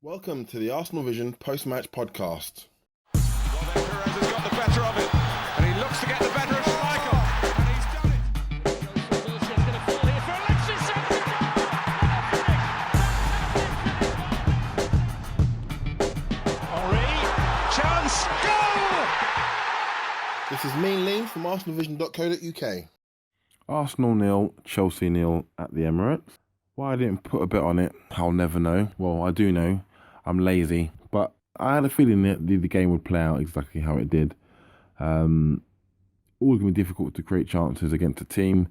Welcome to the Arsenal Vision post-match podcast. Well, then Perez has got the better of it, and he looks to get the better of Schmeichel, and he's done it. Wilshere's going to fall here for Alexis Henry, chance, goal! This is me and Liam from arsenalvision.co.uk. Arsenal 0, Chelsea 0 at the Emirates. Why I didn't put a bet on it, I'll never know. Well, I do know. I'm lazy. But I had a feeling that the game would play out exactly how it did. Always going to be difficult to create chances against a team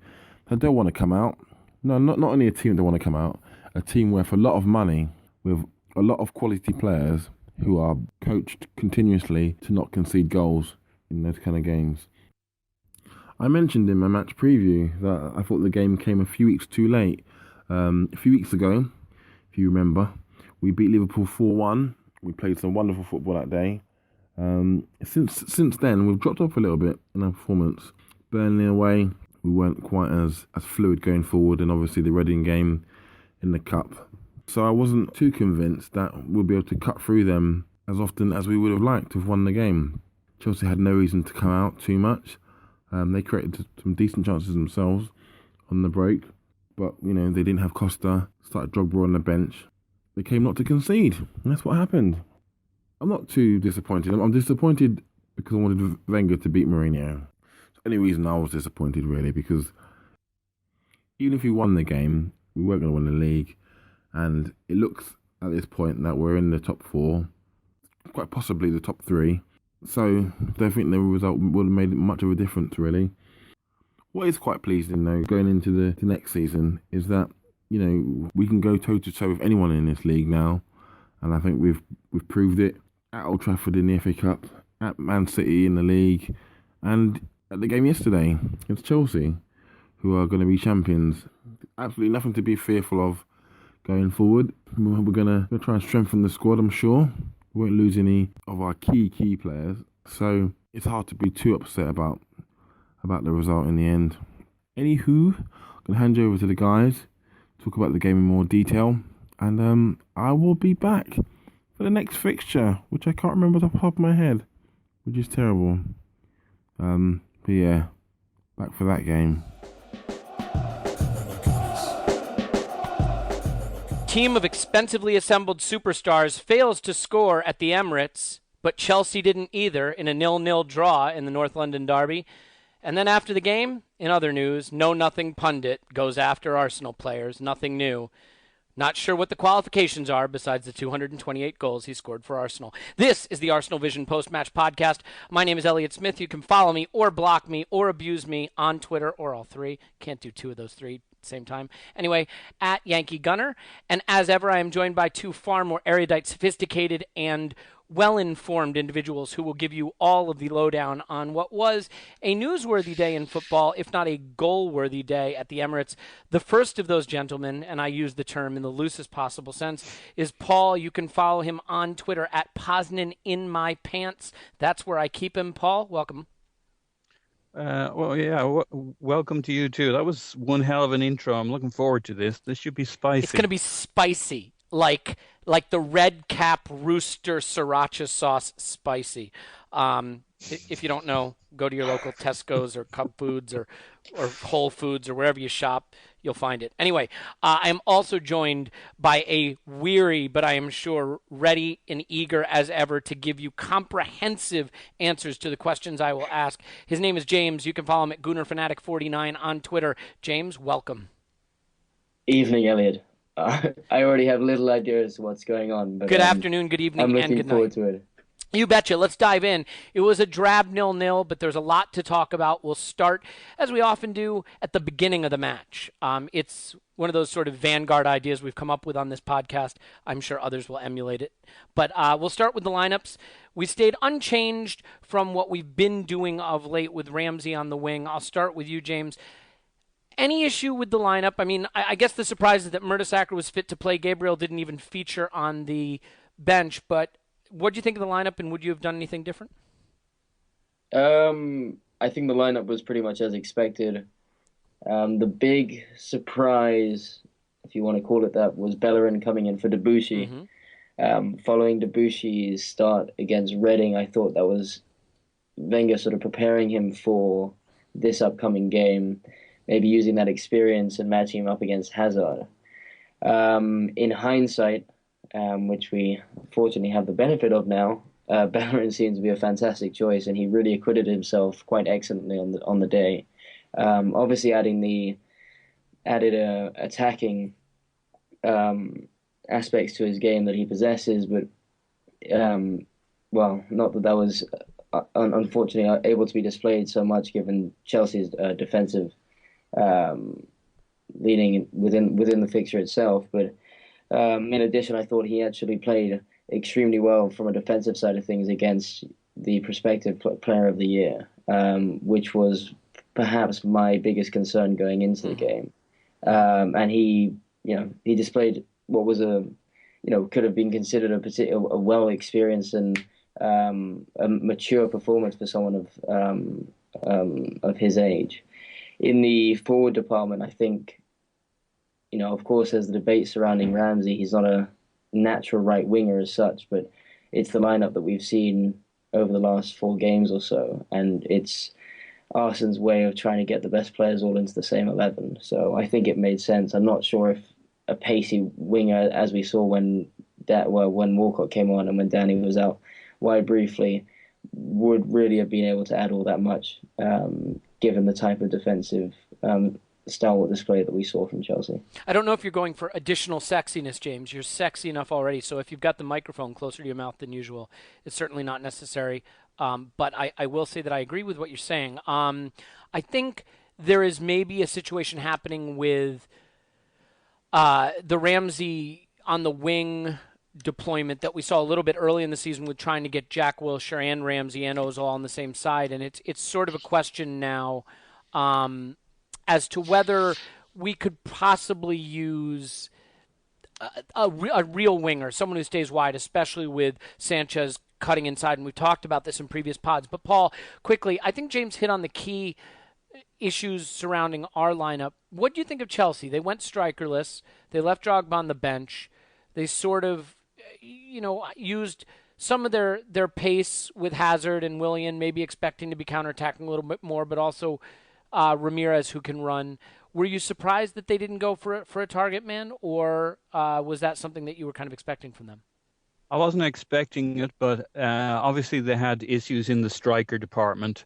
that don't want to come out. No, not only a team that want to come out, a team worth a lot of money with a lot of quality players who are coached continuously to not concede goals in those kind of games. I mentioned in my match preview that I thought the game came a few weeks too late. A few weeks ago, if you remember, we beat Liverpool 4-1. We played some wonderful football that day. Since then, we've dropped off a little bit in our performance. Burnley away, we weren't quite as fluid going forward, and obviously the Reading game in the Cup. So I wasn't too convinced that we'll be able to cut through them as often as we would have liked to have won the game. Chelsea had no reason to come out too much. They created some decent chances themselves on the break. But, they didn't have Costa, started Drogba on the bench. They came not to concede, and that's what happened. I'm not too disappointed. I'm disappointed because I wanted Wenger to beat Mourinho. It's the only reason I was disappointed, really, because even if we won the game, we weren't going to win the league. And it looks at this point that we're in the top 4, quite possibly the top 3. So I don't think the result would have made much of a difference, really. What is quite pleasing, though, going into the next season is that, we can go toe-to-toe with anyone in this league now. And I think we've proved it at Old Trafford in the FA Cup, at Man City in the league, and at the game yesterday against Chelsea, who are going to be champions. Absolutely nothing to be fearful of going forward. We're going to try and strengthen the squad, I'm sure. We won't lose any of our key players. So it's hard to be too upset about the result in the end. Anywho, I'm going to hand you over to the guys, talk about the game in more detail, and I will be back for the next fixture, which I can't remember off the top of my head, which is terrible. But yeah, back for that game. Team of expensively assembled superstars fails to score at the Emirates, but Chelsea didn't either in a 0-0 draw in the North London derby. And then after the game, in other news, Know-Nothing pundit goes after Arsenal players. Nothing new. Not sure what the qualifications are besides the 228 goals he scored for Arsenal. This is the Arsenal Vision post-match podcast. My name is Elliot Smith. You can follow me or block me or abuse me on Twitter or all three. Can't do two of those three at the same time. Anyway, at Yankee Gunner. And as ever, I am joined by two far more erudite, sophisticated, and well-informed individuals who will give you all of the lowdown on what was a newsworthy day in football, if not a goal-worthy day at the Emirates. The first of those gentlemen, and I use the term in the loosest possible sense, is Paul. You can follow him on Twitter at PosnanInMyPants. That's where I keep him. Paul, welcome. Welcome to you too. That was one hell of an intro. I'm looking forward to this. This should be spicy. It's going to be spicy, like the red cap rooster sriracha sauce spicy. If you don't know, go to your local Tesco's or Cub Foods or Whole Foods or wherever you shop. You'll find it. Anyway, I am also joined by a weary, but I am sure ready and eager as ever to give you comprehensive answers to the questions I will ask. His name is James. You can follow him at GoonerFanatic49 on Twitter. James, welcome. Evening, Elliot. I already have little idea as to what's going on. But, good afternoon, good evening, and good night. I'm looking forward to it. You betcha. Let's dive in. It was a drab 0-0, but there's a lot to talk about. We'll start, as we often do, at the beginning of the match. It's one of those sort of vanguard ideas we've come up with on this podcast. I'm sure others will emulate it. But we'll start with the lineups. We stayed unchanged from what we've been doing of late with Ramsey on the wing. I'll start with you, James. Any issue with the lineup? I mean, I guess the surprise is that Mertesacker was fit to play. Gabriel didn't even feature on the bench, but what do you think of the lineup, and would you have done anything different? I think the lineup was pretty much as expected. The big surprise, if you want to call it that, was Bellerin coming in for Debussy. Following Debussy's start against Reading, I thought that was Wenger sort of preparing him for this upcoming game, maybe using that experience and matching him up against Hazard. In hindsight, which we fortunately have the benefit of now, Bellerin seems to be a fantastic choice, and he really acquitted himself quite excellently on the day. Obviously, added attacking aspects to his game that he possesses, but not that was unfortunately able to be displayed so much given Chelsea's defensive leading within the fixture itself. But in addition, I thought he actually played extremely well from a defensive side of things against the prospective player of the year, which was perhaps my biggest concern going into the game. And he displayed what was could have been considered a well-experienced and a mature performance for someone of his age. In the forward department, I think, of course, there's the debate surrounding Ramsey. He's not a natural right winger as such, but it's the lineup that we've seen over the last 4 games or so, and it's Arsenal's way of trying to get the best players all into the same 11. So I think it made sense. I'm not sure if a pacey winger, as we saw when Walcott came on and when Danny was out wide briefly, would really have been able to add all that much, given the type of defensive stalwart display that we saw from Chelsea. I don't know if you're going for additional sexiness, James. You're sexy enough already, so if you've got the microphone closer to your mouth than usual, it's certainly not necessary. But I will say that I agree with what you're saying. I think there is maybe a situation happening with the Ramsey on the wing deployment that we saw a little bit early in the season with trying to get Jack Wilshere and Ramsey and Ozil on the same side. And it's sort of a question now as to whether we could possibly use a real winger, someone who stays wide, especially with Sanchez cutting inside. And we've talked about this in previous pods. But, Paul, quickly, I think James hit on the key issues surrounding our lineup. What do you think of Chelsea? They went strikerless. They left Drogba on the bench. They sort of, used some of their pace with Hazard and Willian, maybe expecting to be counterattacking a little bit more, but also Ramirez, who can run. Were you surprised that they didn't go for a target man, or was that something that you were kind of expecting from them? I wasn't expecting it, but obviously they had issues in the striker department,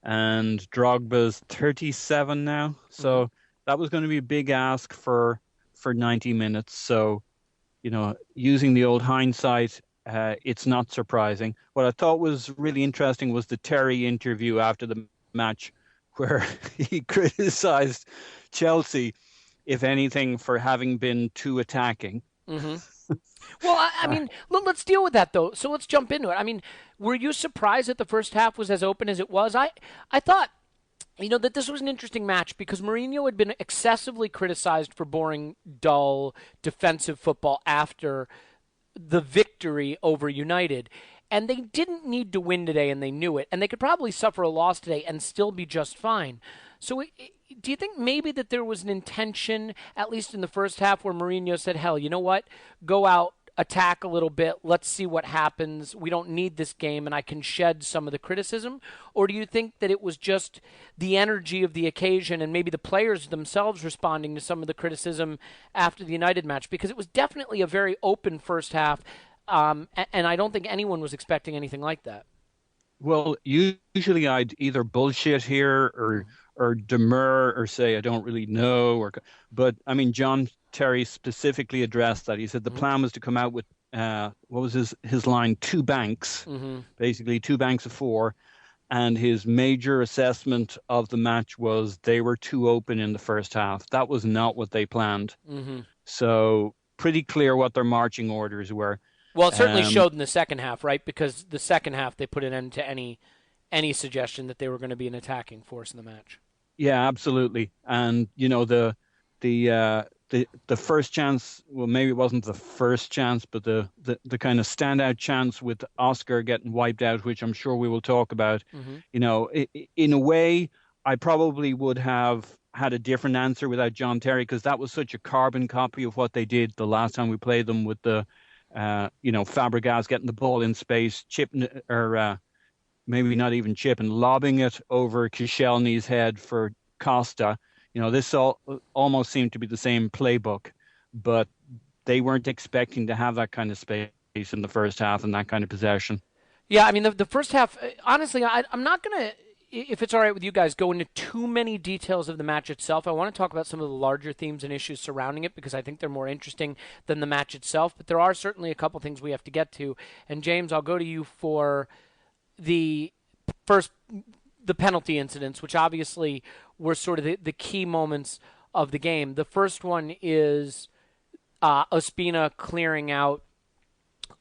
and Drogba's 37 now, so that was going to be a big ask for 90 minutes. So, using the old hindsight, it's not surprising. What I thought was really interesting was the Terry interview after the match, where he criticized Chelsea, if anything, for having been too attacking. Mm-hmm. Well, I mean, let's deal with that, though. So let's jump into it. I mean, were you surprised that the first half was as open as it was? I thought, that this was an interesting match because Mourinho had been excessively criticized for boring, dull, defensive football after the victory over United. And they didn't need to win today, and they knew it. And they could probably suffer a loss today and still be just fine. So do you think maybe that there was an intention, at least in the first half, where Mourinho said, hell, you know what? Go out, attack a little bit. Let's see what happens. We don't need this game, and I can shed some of the criticism. Or do you think that it was just the energy of the occasion and maybe the players themselves responding to some of the criticism after the United match? Because it was definitely a very open first half. And I don't think anyone was expecting anything like that. Well, usually I'd either bullshit here or demur or say I don't really know. But I mean, John Terry specifically addressed that. He said the plan was to come out with what was his line? 2 banks, basically 2 banks of 4. And his major assessment of the match was they were too open in the first half. That was not what they planned. So pretty clear what their marching orders were. Well, it certainly showed in the second half, right? Because the second half they put an end to any suggestion that they were going to be an attacking force in the match. Yeah, absolutely. And the first chance, well, maybe it wasn't the first chance, but the kind of standout chance with Oscar getting wiped out, which I'm sure we will talk about. In a way, I probably would have had a different answer without John Terry, because that was such a carbon copy of what they did the last time we played them with the Fabregas getting the ball in space, chipping or maybe not even chipping, lobbing it over Koscielny's head for Costa. This almost seemed to be the same playbook, but they weren't expecting to have that kind of space in the first half and that kind of possession. Yeah, I mean, the first half, honestly, I'm not going to, if it's all right with you guys, go into too many details of the match itself. I want to talk about some of the larger themes and issues surrounding it because I think they're more interesting than the match itself, but there are certainly a couple things we have to get to. And James, I'll go to you for the penalty incidents, which obviously were sort of the key moments of the game. The first one is Ospina clearing out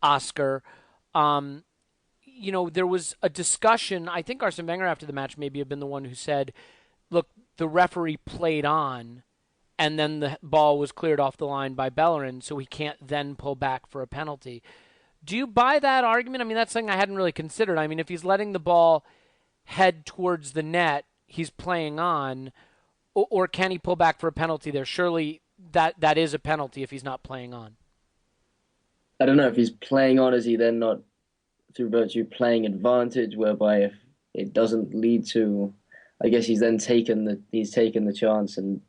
Oscar. There was a discussion. I think Arsene Wenger after the match maybe have been the one who said, look, the referee played on and then the ball was cleared off the line by Bellerin, so he can't then pull back for a penalty. Do you buy that argument? I mean, that's something I hadn't really considered. I mean, if he's letting the ball head towards the net, he's playing on, or can he pull back for a penalty there? Surely that is a penalty if he's not playing on. I don't know if he's playing on. Is he then not through virtue playing advantage? Whereby if it doesn't lead to, I guess he's then taken the chance and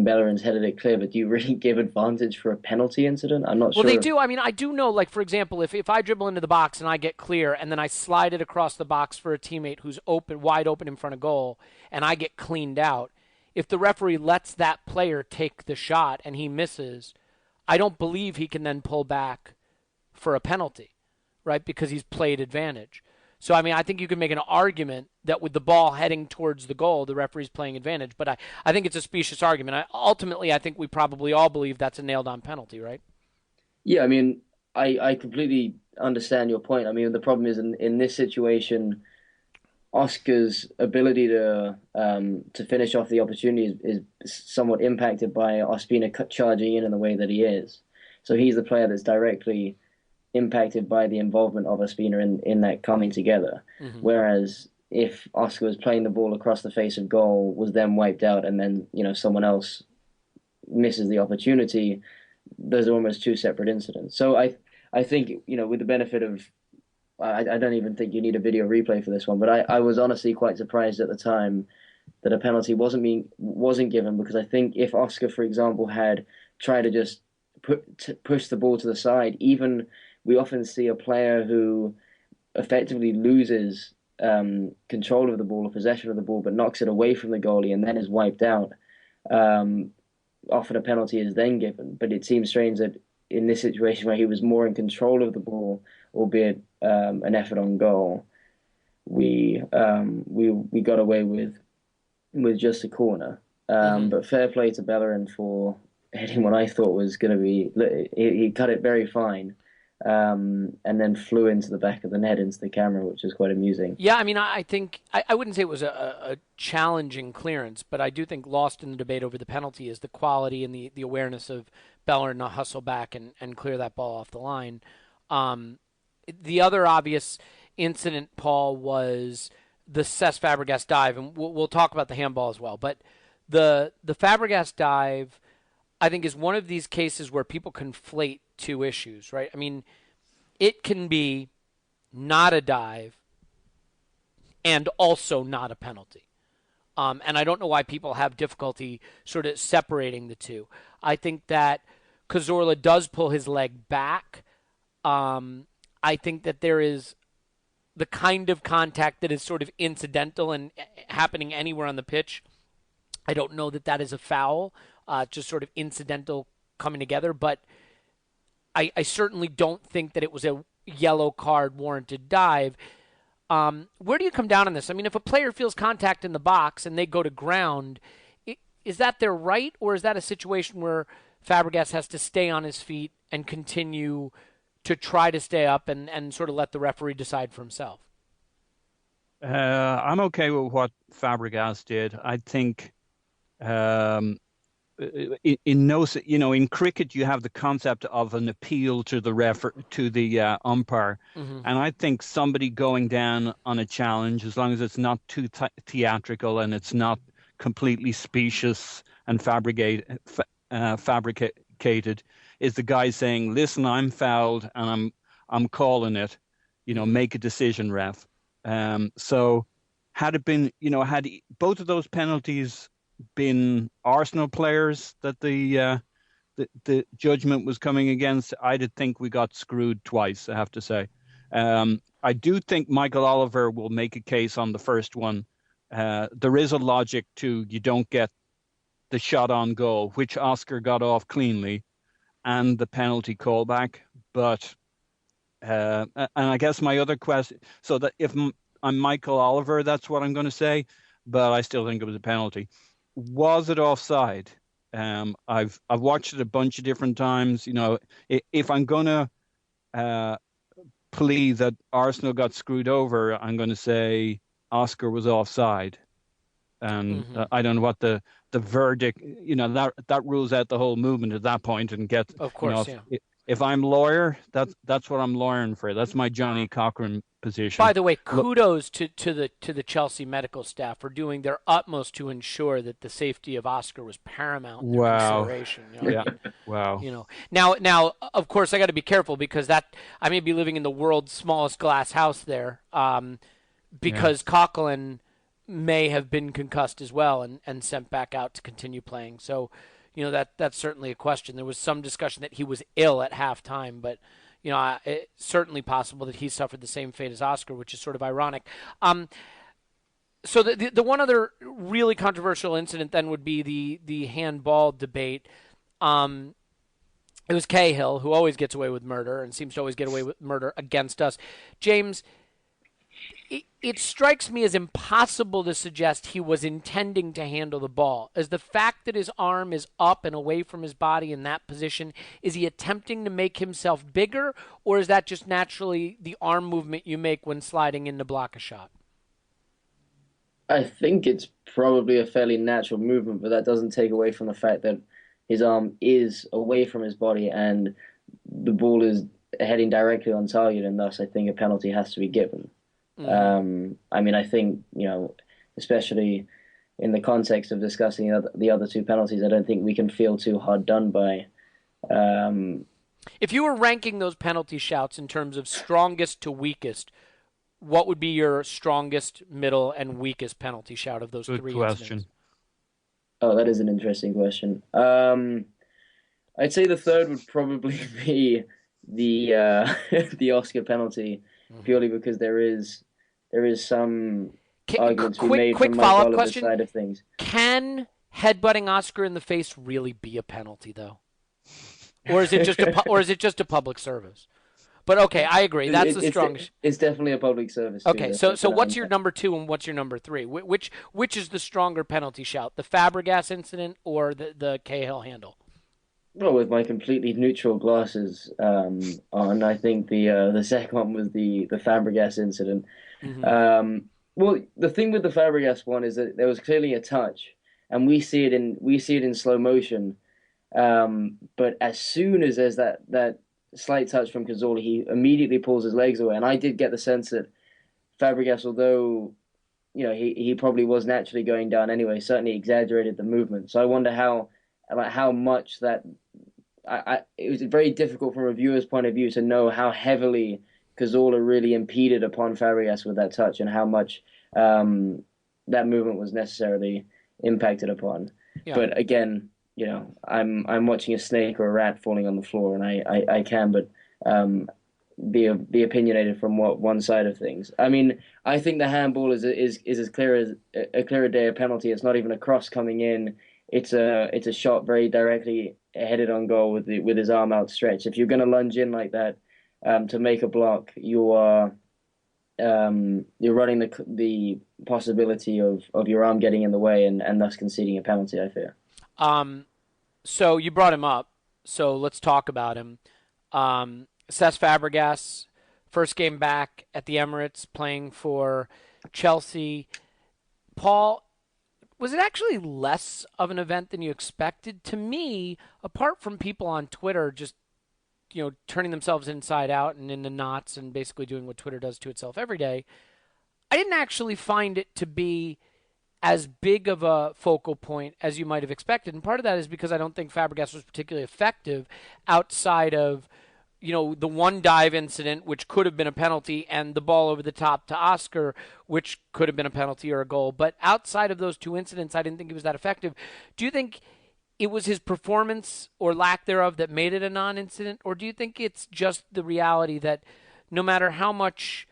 Bellerin's headed it clear. But do you really give advantage for a penalty incident? I'm not sure. Well, they do. I mean, I do know. Like for example, if I dribble into the box and I get clear, and then I slide it across the box for a teammate who's wide open in front of goal, and I get cleaned out. If the referee lets that player take the shot and he misses, I don't believe he can then pull back for a penalty, right? Because he's played advantage. So, I mean, I think you can make an argument that with the ball heading towards the goal, the referee's playing advantage. But I think it's a specious argument. Ultimately, I think we probably all believe that's a nailed-on penalty, right? Yeah, I mean, I completely understand your point. I mean, the problem is in this situation, Oscar's ability to finish off the opportunity is somewhat impacted by Ospina charging in the way that he is. So he's the player that's directly impacted by the involvement of Ospina in that coming together. Mm-hmm. Whereas if Oscar was playing the ball across the face of goal, was then wiped out, and then someone else misses the opportunity, those are almost two separate incidents. So I think with the benefit of, I don't even think you need a video replay for this one, but I was honestly quite surprised at the time that a penalty wasn't given, because I think if Oscar, for example, had tried to just push the ball to the side, even we often see a player who effectively loses control of the ball or possession of the ball, but knocks it away from the goalie and then is wiped out. Often a penalty is then given, but it seems strange that in this situation where he was more in control of the ball, albeit an effort on goal, we got away with just a corner. But fair play to Bellerin for heading what I thought was going to be. He cut it very fine, and then flew into the back of the net into the camera, which was quite amusing. Yeah, I mean, I think I wouldn't say it was a challenging clearance, but I do think lost in the debate over the penalty is the quality and the awareness of Bellerin to hustle back and clear that ball off the line. The other obvious incident, Paul, was the Cesc Fabregas dive, and we'll talk about the handball as well. But the Fabregas dive, I think, is one of these cases where people conflate two issues, right? I mean, it can be not a dive and also not a penalty. And I don't know why people have difficulty sort of separating the two. I think that Cazorla does pull his leg back. I think that there is the kind of contact that is sort of incidental and happening anywhere on the pitch. I don't know that that is a foul, just sort of incidental coming together. But I certainly don't think that it was a yellow card warranted dive. Where do you come down on this? I mean, if a player feels contact in the box and they go to ground, is that their right, or is that a situation where Fabregas has to stay on his feet and continue to try to stay up and sort of let the referee decide for himself? I'm okay with what Fabregas did. I think in cricket you have the concept of an appeal to the umpire, mm-hmm. and I think somebody going down on a challenge, as long as it's not too theatrical and it's not completely specious and fabricated, is the guy saying, "Listen, I'm fouled and I'm calling it. Make a decision, ref." So had it been, had both of those penalties been Arsenal players that the judgment was coming against, I'd think we got screwed twice, I have to say. I do think Michael Oliver will make a case on the first one. There is a logic to you don't get the shot on goal, which Oscar got off cleanly, and the penalty callback. But and I guess my other question, so that if I'm Michael Oliver, that's what I'm going to say, but I still think it was a penalty. Was it offside? I've watched it a bunch of different times. If I'm going to plea that Arsenal got screwed over, I'm going to say Oscar was offside. And I don't know what the verdict, that rules out the whole movement at that point and get, Of course, if I'm lawyer, that's what I'm lawyering for. That's my Johnny Cochran position. By the way, kudos to the Chelsea medical staff for doing their utmost to ensure that the safety of Oscar was paramount in their consideration. Wow. Now, of course, I got to be careful because that I may be living in the world's smallest glass house there, because Coughlin may have been concussed as well and sent back out to continue playing. So, that's certainly a question. There was some discussion that he was ill at halftime, but it's certainly possible that he suffered the same fate as Oscar, which is sort of ironic. So the one other really controversial incident then would be the handball debate. It was Cahill, who always gets away with murder and seems to always get away with murder against us. James, it strikes me as impossible to suggest he was intending to handle the ball. Is the fact that his arm is up and away from his body in that position, is he attempting to make himself bigger, or is that just naturally the arm movement you make when sliding in to block a shot? I think it's probably a fairly natural movement, but that doesn't take away from the fact that his arm is away from his body and the ball is heading directly on target, and thus I think a penalty has to be given. I think, especially in the context of discussing the other two penalties, I don't think we can feel too hard done by. If you were ranking those penalty shouts in terms of strongest to weakest, what would be your strongest, middle, and weakest penalty shout of those three question. incidents? Oh, that is an interesting question. I'd say the third would probably be the the Oscar penalty, purely because there is some argument to be made from Mike Oliver's side of things. Can headbutting Oscar in the face really be a penalty, though, or is it just a public service? But okay, I agree. That's the strongest. It's definitely a public service. Okay, so what's your number two and what's your number three? Which is the stronger penalty shout, the Fabregas incident or the Cahill handle? Well, with my completely neutral glasses on, I think the second one was the Fabregas incident. Well, the thing with the Fabregas one is that there was clearly a touch, and we see it in slow motion. But as soon as there's that slight touch from Cazorla, he immediately pulls his legs away, and I did get the sense that Fabregas, although he probably was naturally going down anyway, certainly exaggerated the movement. So I wonder how much that. It was very difficult from a viewer's point of view to know how heavily Cazorla really impeded upon Fabregas with that touch and how much that movement was necessarily impacted upon. Yeah. But again, I'm watching a snake or a rat falling on the floor, and I can but be opinionated from one side of things. I mean, I think the handball is as clear as a clear day of penalty. It's not even a cross coming in. It's a shot very directly headed on goal with his arm outstretched. If you're going to lunge in like that to make a block, you're running the possibility of your arm getting in the way and thus conceding a penalty, I fear. So you brought him up, so let's talk about him. Cesc Fabregas, first game back at the Emirates playing for Chelsea. Paul, was it actually less of an event than you expected? To me, apart from people on Twitter just, turning themselves inside out and into knots and basically doing what Twitter does to itself every day, I didn't actually find it to be as big of a focal point as you might have expected. And part of that is because I don't think Fabregas was particularly effective outside of, the one dive incident, which could have been a penalty, and the ball over the top to Oscar, which could have been a penalty or a goal. But outside of those two incidents, I didn't think he was that effective. Do you think it was his performance or lack thereof that made it a non-incident? Or do you think it's just the reality that no matter how much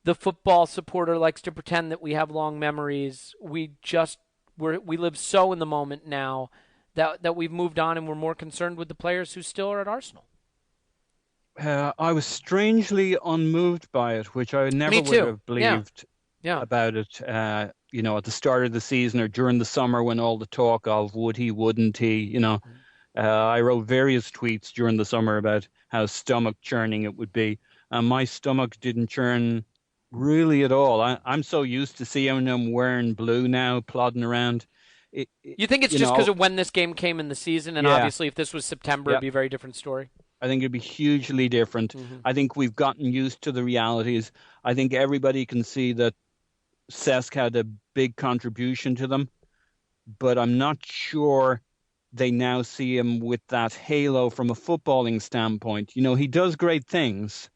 the football supporter likes to pretend that we have long memories, we live so in the moment now that we've moved on and we're more concerned with the players who still are at Arsenal? I was strangely unmoved by it, which I never would have believed about it, at the start of the season or during the summer when all the talk of would he, wouldn't he, I wrote various tweets during the summer about how stomach churning it would be. And my stomach didn't churn really at all. I'm so used to seeing him wearing blue now, plodding around. You think it's just because of when this game came in the season? And obviously if this was September, it'd be a very different story. I think it'd be hugely different. I think we've gotten used to the realities. I think everybody can see that Cesc had a big contribution to them, but I'm not sure they now see him with that halo from a footballing standpoint. He does great things,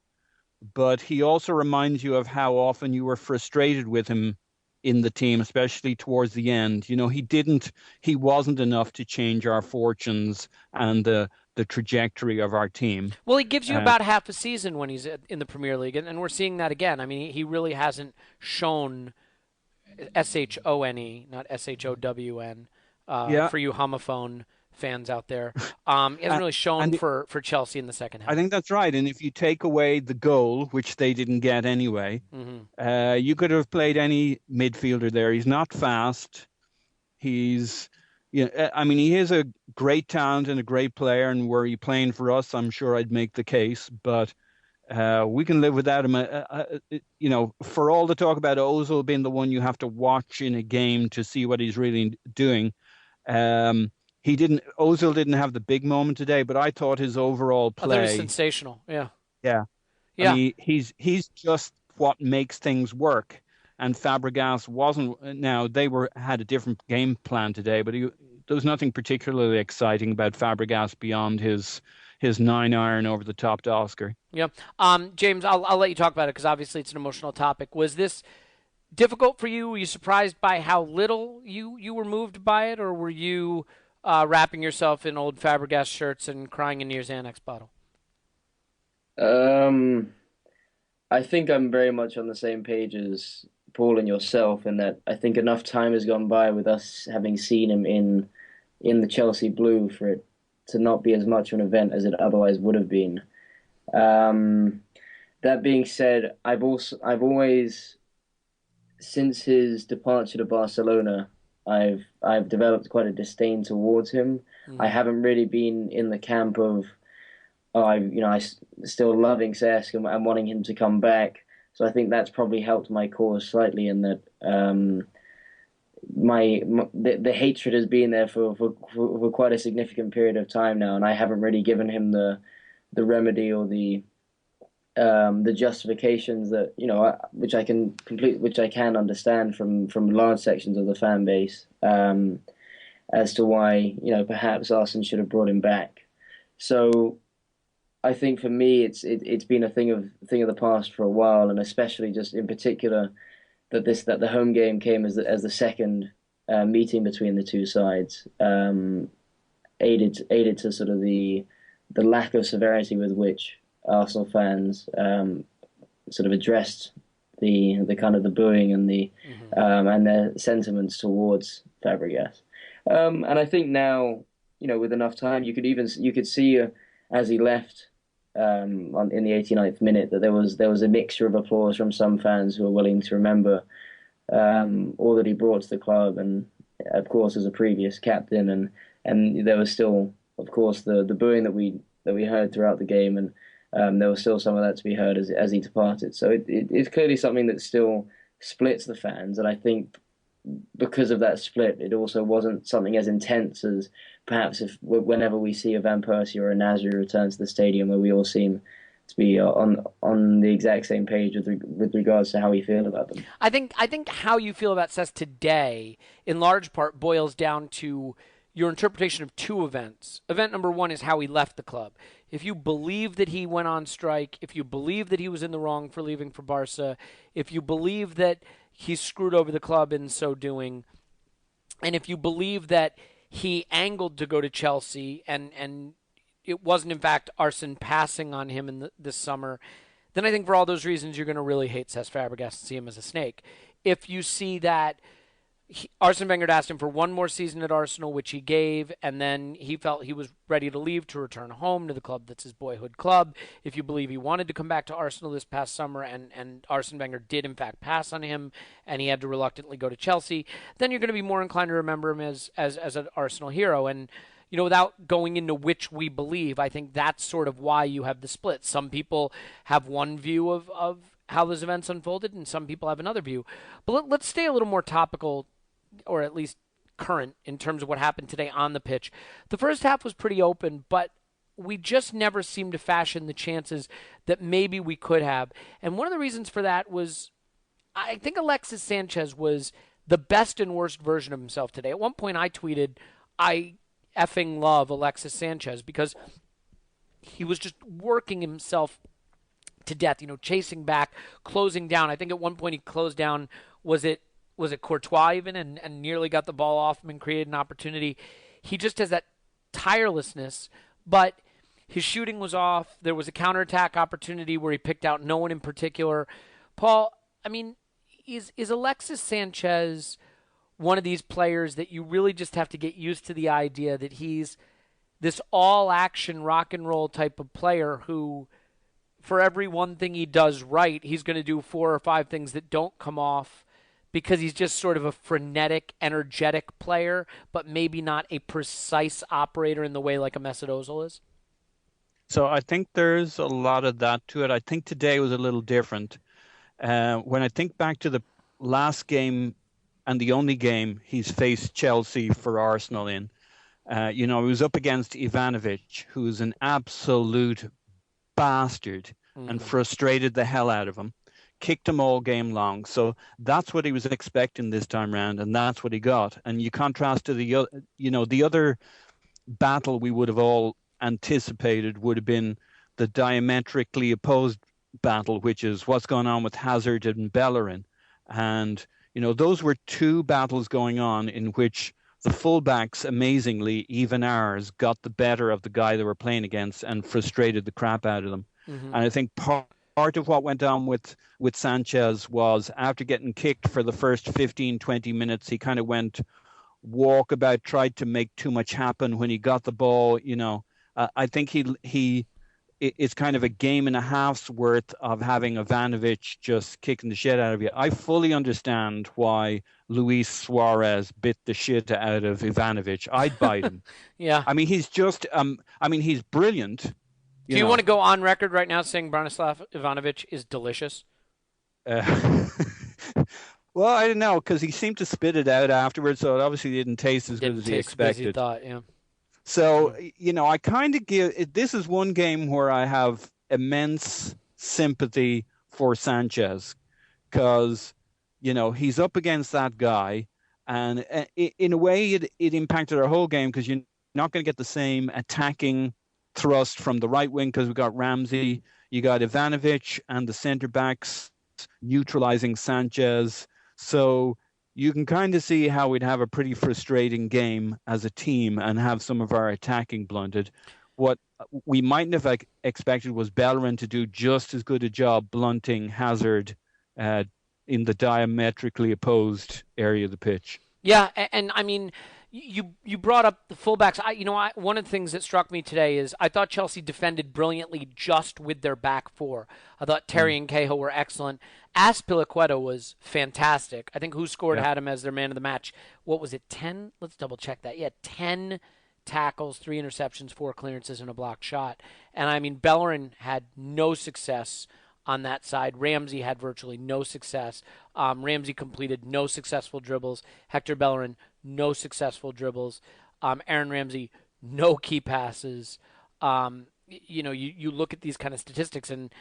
but he also reminds you of how often you were frustrated with him in the team, especially towards the end. He wasn't enough to change our fortunes and the trajectory of our team. Well, he gives you about half a season when he's in the Premier League, and we're seeing that again. I mean, he really hasn't shown SHONE, not SHOWN, for you homophone fans out there. He hasn't really shown for Chelsea in the second half. I think that's right. And if you take away the goal, which they didn't get anyway, you could have played any midfielder there. He's not fast. He is a great talent and a great player, and were he playing for us, I'm sure I'd make the case. But we can live without him. For all the talk about Ozil being the one you have to watch in a game to see what he's really doing, Ozil didn't have the big moment today, but I thought his overall play was sensational. Yeah. I mean, he's just what makes things work. And Fabregas wasn't. Now they had a different game plan today, but there was nothing particularly exciting about Fabregas beyond his 9-iron over the top to Oscar. Yeah, James, I'll let you talk about it because obviously it's an emotional topic. Was this difficult for you? Were you surprised by how little you were moved by it, or were you wrapping yourself in old Fabregas shirts and crying into your Xanax bottle? I think I'm very much on the same page as Paul and yourself, in that I think enough time has gone by with us having seen him in the Chelsea blue for it to not be as much of an event as it otherwise would have been. That being said, I've always, since his departure to Barcelona, I've developed quite a disdain towards him. I haven't really been in the camp of I still loving Cesc and wanting him to come back. So I think that's probably helped my cause slightly in that the hatred has been there for quite a significant period of time now, and I haven't really given him the remedy or the justifications that which I can understand from large sections of the fan base as to why perhaps Arsene should have brought him back. So I think for me it's been a thing of the past for a while, and especially just in particular that the home game came as the second meeting between the two sides, aided to sort of the lack of severity with which Arsenal fans sort of addressed the kind of the booing and and their sentiments towards Fabregas. And I think now, with enough time, you could see as he left in the 89th minute that there was a mixture of applause from some fans who were willing to remember all that he brought to the club, and of course as a previous captain, and there was still, of course, the booing that we heard throughout the game, and there was still some of that to be heard as he departed. So it's clearly something that still splits the fans, and I think because of that split, it also wasn't something as intense as perhaps whenever we see a Van Persie or a Nasri return to the stadium, where we all seem to be on the exact same page with regards to how we feel about them. I think how you feel about Cesc today, in large part, boils down to your interpretation of two events. Event number one is how he left the club. If you believe that he went on strike, if you believe that he was in the wrong for leaving for Barca, if you believe that he screwed over the club in so doing, and if you believe that he angled to go to Chelsea and it wasn't, in fact, Arsene passing on him this summer, then I think for all those reasons you're going to really hate Cesc Fabregas and see him as a snake. If you see that Arsene Wenger asked him for one more season at Arsenal, which he gave, and then he felt he was ready to leave to return home to the club that's his boyhood club. If you believe he wanted to come back to Arsenal this past summer and Arsene Wenger did, in fact, pass on him and he had to reluctantly go to Chelsea, then you're going to be more inclined to remember him as an Arsenal hero. And, you know, without going into which we believe, I think that's sort of why you have the split. Some people have one view of how those events unfolded and some people have another view. But let's stay a little more topical, or at least current, in terms of what happened today on the pitch. The first half was pretty open, but we just never seemed to fashion the chances that maybe we could have. And one of the reasons for that was, I think Alexis Sanchez was the best and worst version of himself today. At one point I tweeted, I effing love Alexis Sanchez, because he was just working himself to death, you know, chasing back, closing down. I think at one point he closed down, was it Courtois even, and nearly got the ball off him and created an opportunity. He just has that tirelessness, but his shooting was off. There was a counterattack opportunity where he picked out no one in particular. Paul, I mean, is Alexis Sanchez one of these players that you really just have to get used to the idea that he's this all-action rock and roll type of player who, for every one thing he does right, he's going to do 4 or 5 things that don't come off, because he's just sort of a frenetic, energetic player, but maybe not a precise operator in the way like a Mesut Ozil is? So I think there's a lot of that to it. I think today was a little different. When I think back to the last game and the only game he's faced Chelsea for Arsenal in, he was up against Ivanovic, who's an absolute bastard and frustrated the hell out of him. Kicked him all game long. So that's what he was expecting this time round, and that's what he got. And you contrast to the other battle we would have all anticipated would have been the diametrically opposed battle, which is what's going on with Hazard and Bellerin. And, those were two battles going on in which the fullbacks, amazingly, even ours, got the better of the guy they were playing against and frustrated the crap out of them. And I think part of what went on with Sanchez was, after getting kicked for the first 15, 20 minutes, he kind of went walkabout, tried to make too much happen when he got the ball. I think it's kind of a game and a half's worth of having Ivanovic just kicking the shit out of you. I fully understand why Luis Suarez bit the shit out of Ivanovic. I'd bite him. Yeah. I mean, he's just, he's brilliant. Do you want to go on record right now saying Branislav Ivanovic is delicious? Well, I don't know, because he seemed to spit it out afterwards, so it obviously didn't taste as good as he expected. As he thought, yeah. So, I kind of this is one game where I have immense sympathy for Sanchez, because, he's up against that guy, and in a way it impacted our whole game, because you're not going to get the same attacking thrust from the right wing, because we got Ramsey, you got Ivanovic and the centre backs neutralizing Sanchez. So you can kind of see how we'd have a pretty frustrating game as a team and have some of our attacking blunted. What we mightn't have expected was Bellerin to do just as good a job blunting Hazard in the diametrically opposed area of the pitch. Yeah, and I mean, you brought up the fullbacks. One of the things that struck me today is I thought Chelsea defended brilliantly just with their back four. I thought Terry and Cahill were excellent. Azpilicueta was fantastic. I think Who Scored had him as their man of the match. What was it, 10? Let's double check that. Yeah, 10 tackles, 3 interceptions, 4 clearances, and a blocked shot. And I mean, Bellerin had no success on that side. Ramsey had virtually no success. Ramsey completed no successful dribbles. Hector Bellerin, no successful dribbles. Aaron Ramsey, no key passes. you look at these kind of statistics, and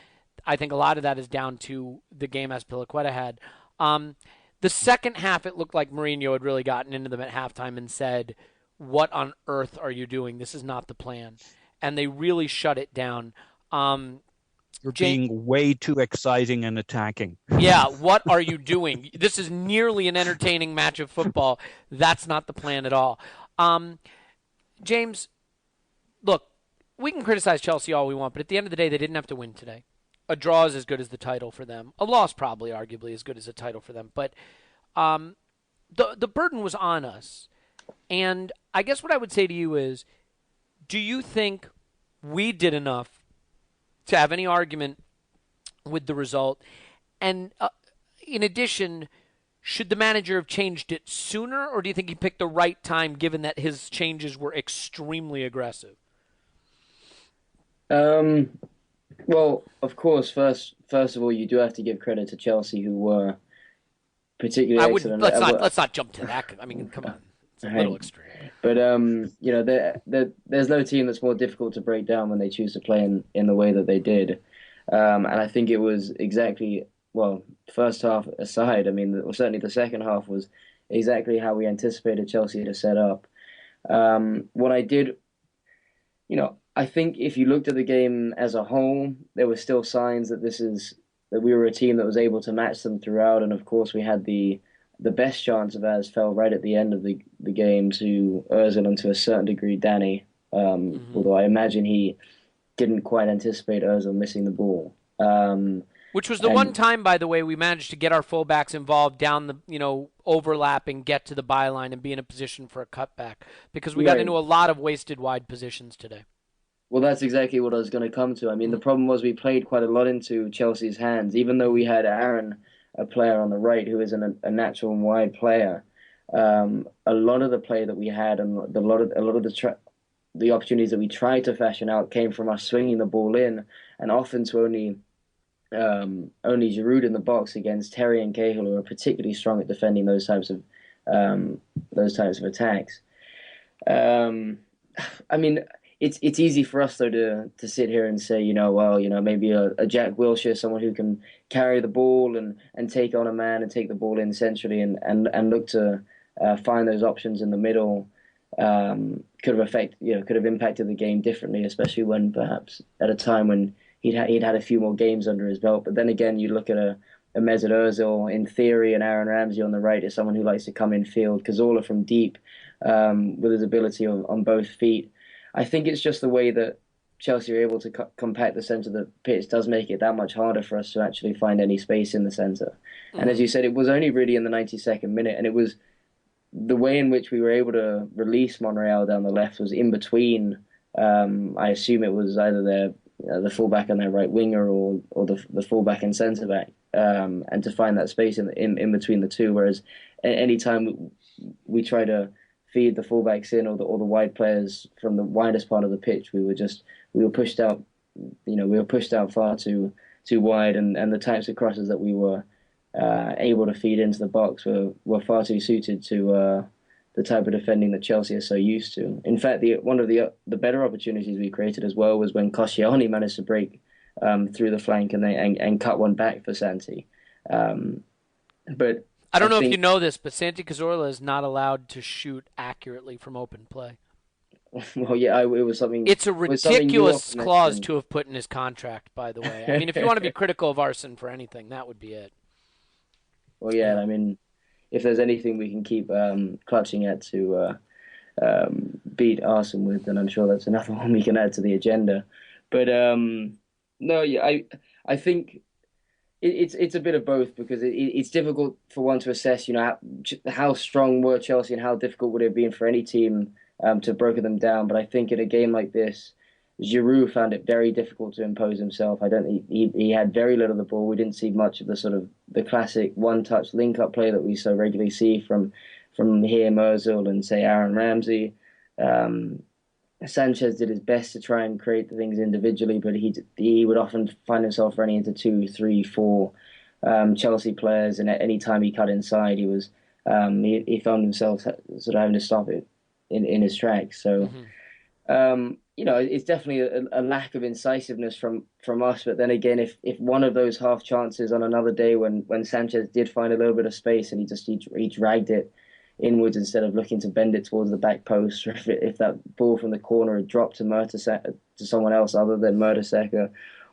I think a lot of that is down to the game Azpilicueta had. The second half, it looked like Mourinho had really gotten into them at halftime and said, "What on earth are you doing? This is not the plan." And they really shut it down. You're being way too exciting and attacking. Yeah, what are you doing? This is nearly an entertaining match of football. That's not the plan at all. James, look, we can criticize Chelsea all we want, but at the end of the day, they didn't have to win today. A draw is as good as the title for them. A loss probably, arguably, as good as a title for them. But the burden was on us. And I guess what I would say to you is, do you think we did enough to have any argument with the result? And in addition, should the manager have changed it sooner, or do you think he picked the right time given that his changes were extremely aggressive? Well, of course, first of all, you do have to give credit to Chelsea, who were particularly excellent. Let's not jump to that. I mean, come on, it's a little extreme. But there's no team that's more difficult to break down when they choose to play in the way that they did. And I think it was exactly, well, first half aside, I mean, certainly the second half was exactly how we anticipated Chelsea to set up. What I did, I think if you looked at the game as a whole, there were still signs that we were a team that was able to match them throughout. And of course, we had the best chance of ours fell right at the end of the game to Ozil and to a certain degree Danny. Although I imagine he didn't quite anticipate Ozil missing the ball. Which was the one time, by the way, we managed to get our fullbacks involved down the overlap and get to the byline and be in a position for a cutback, because we got into a lot of wasted wide positions today. Well, that's exactly what I was going to come to. I mean, the problem was we played quite a lot into Chelsea's hands, even though we had Aaron, a player on the right who is a natural and wide player. A lot of the play that we had and a lot of the opportunities that we tried to fashion out came from us swinging the ball in, and often to only Giroud in the box against Terry and Cahill, who are particularly strong at defending those types of attacks. I mean, it's easy for us though to sit here and say, maybe a Jack Wilshere, someone who can carry the ball and take on a man and take the ball in centrally and look to find those options in the middle, could have impacted the game differently, especially when perhaps at a time when he'd had a few more games under his belt. But then again, you look at a Mesut Ozil in theory, and Aaron Ramsey on the right is someone who likes to come in field. Cazorla from deep, with his ability on both feet. I think it's just the way that Chelsea are able to compact the centre of the pitch does make it that much harder for us to actually find any space in the centre. And as you said, it was only really in the 92nd minute, and it was the way in which we were able to release Monreal down the left was in between. I assume it was either the fullback and their right winger, or the fullback and centre back, and to find that space in between the two. Whereas any time we try to feed the fullbacks in or the wide players from the widest part of the pitch, we were pushed out. We were pushed out far too wide, and the types of crosses that we were able to feed into the box were far too suited to the type of defending that Chelsea is so used to. In fact, one of the better opportunities we created as well was when Koscielny managed to break through the flank and cut one back for Santi. But I don't know if you know this, but Santi Cazorla is not allowed to shoot accurately from open play. Well, yeah, it was something. It's a ridiculous clause to have put in his contract, by the way. I mean, if you want to be critical of Arsene for anything, that would be it. Well, yeah, I mean, if there's anything we can keep clutching at to beat Arsene with, then I'm sure that's another one we can add to the agenda. But no, yeah, I think it's a bit of both, because it's difficult for one to assess, how strong were Chelsea and how difficult would it have been for any team to broker them down. But I think in a game like this, Giroud found it very difficult to impose himself. He had very little of the ball. We didn't see much of the sort of the classic one-touch link-up play that we so regularly see from him, Ozil, and say Aaron Ramsey. Sanchez did his best to try and create the things individually, but he would often find himself running into 2, 3, 4 Chelsea players, and at any time he cut inside, he found himself sort of having to stop it in his tracks. So it's definitely a lack of incisiveness from us. But then again, if one of those half chances on another day when Sanchez did find a little bit of space and he dragged it inwards instead of looking to bend it towards the back post, or if that ball from the corner had dropped to someone else other than Mertesacker,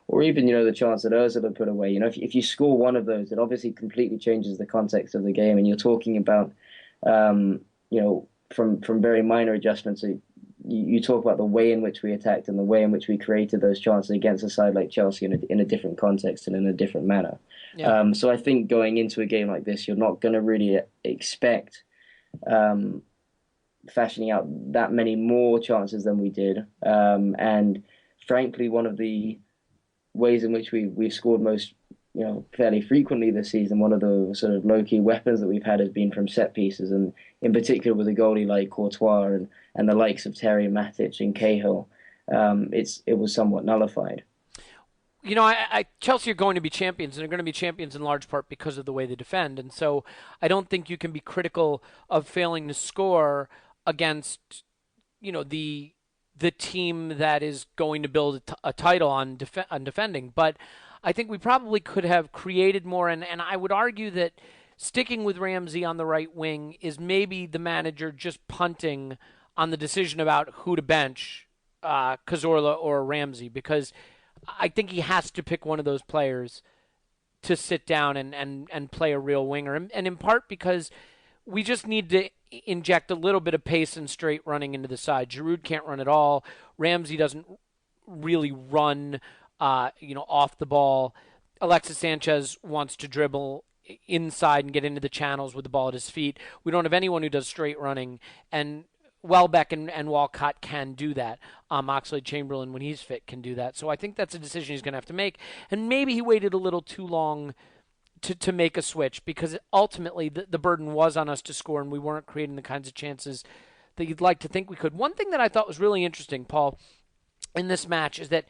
or even the chance that Ozil had put away. If you score one of those, it obviously completely changes the context of the game, and you're talking about from very minor adjustments. You talk about the way in which we attacked and the way in which we created those chances against a side like Chelsea in a different context and in a different manner. Yeah. So I think going into a game like this, you're not going to really expect fashioning out that many more chances than we did. And frankly, one of the ways in which we've scored most, fairly frequently this season, one of the sort of low-key weapons that we've had has been from set pieces, and in particular with a goalie like Courtois and the likes of Terry, Matic and Cahill, it was somewhat nullified. Chelsea are going to be champions, and they're going to be champions in large part because of the way they defend. And so I don't think you can be critical of failing to score against, the team that is going to build a title on defending. But I think we probably could have created more, and I would argue that sticking with Ramsey on the right wing is maybe the manager just punting on the decision about who to bench, Cazorla or Ramsey, because I think he has to pick one of those players to sit down and play a real winger, and in part because we just need to inject a little bit of pace and straight running into the side. Giroud can't run at all. Ramsey doesn't really run off the ball. Alexis Sanchez wants to dribble inside and get into the channels with the ball at his feet. We don't have anyone who does straight running, and Welbeck and Walcott can do that. Oxlade-Chamberlain, when he's fit, can do that. So I think that's a decision he's going to have to make. And maybe he waited a little too long to make a switch, because ultimately the burden was on us to score, and we weren't creating the kinds of chances that you'd like to think we could. One thing that I thought was really interesting, Paul, in this match is that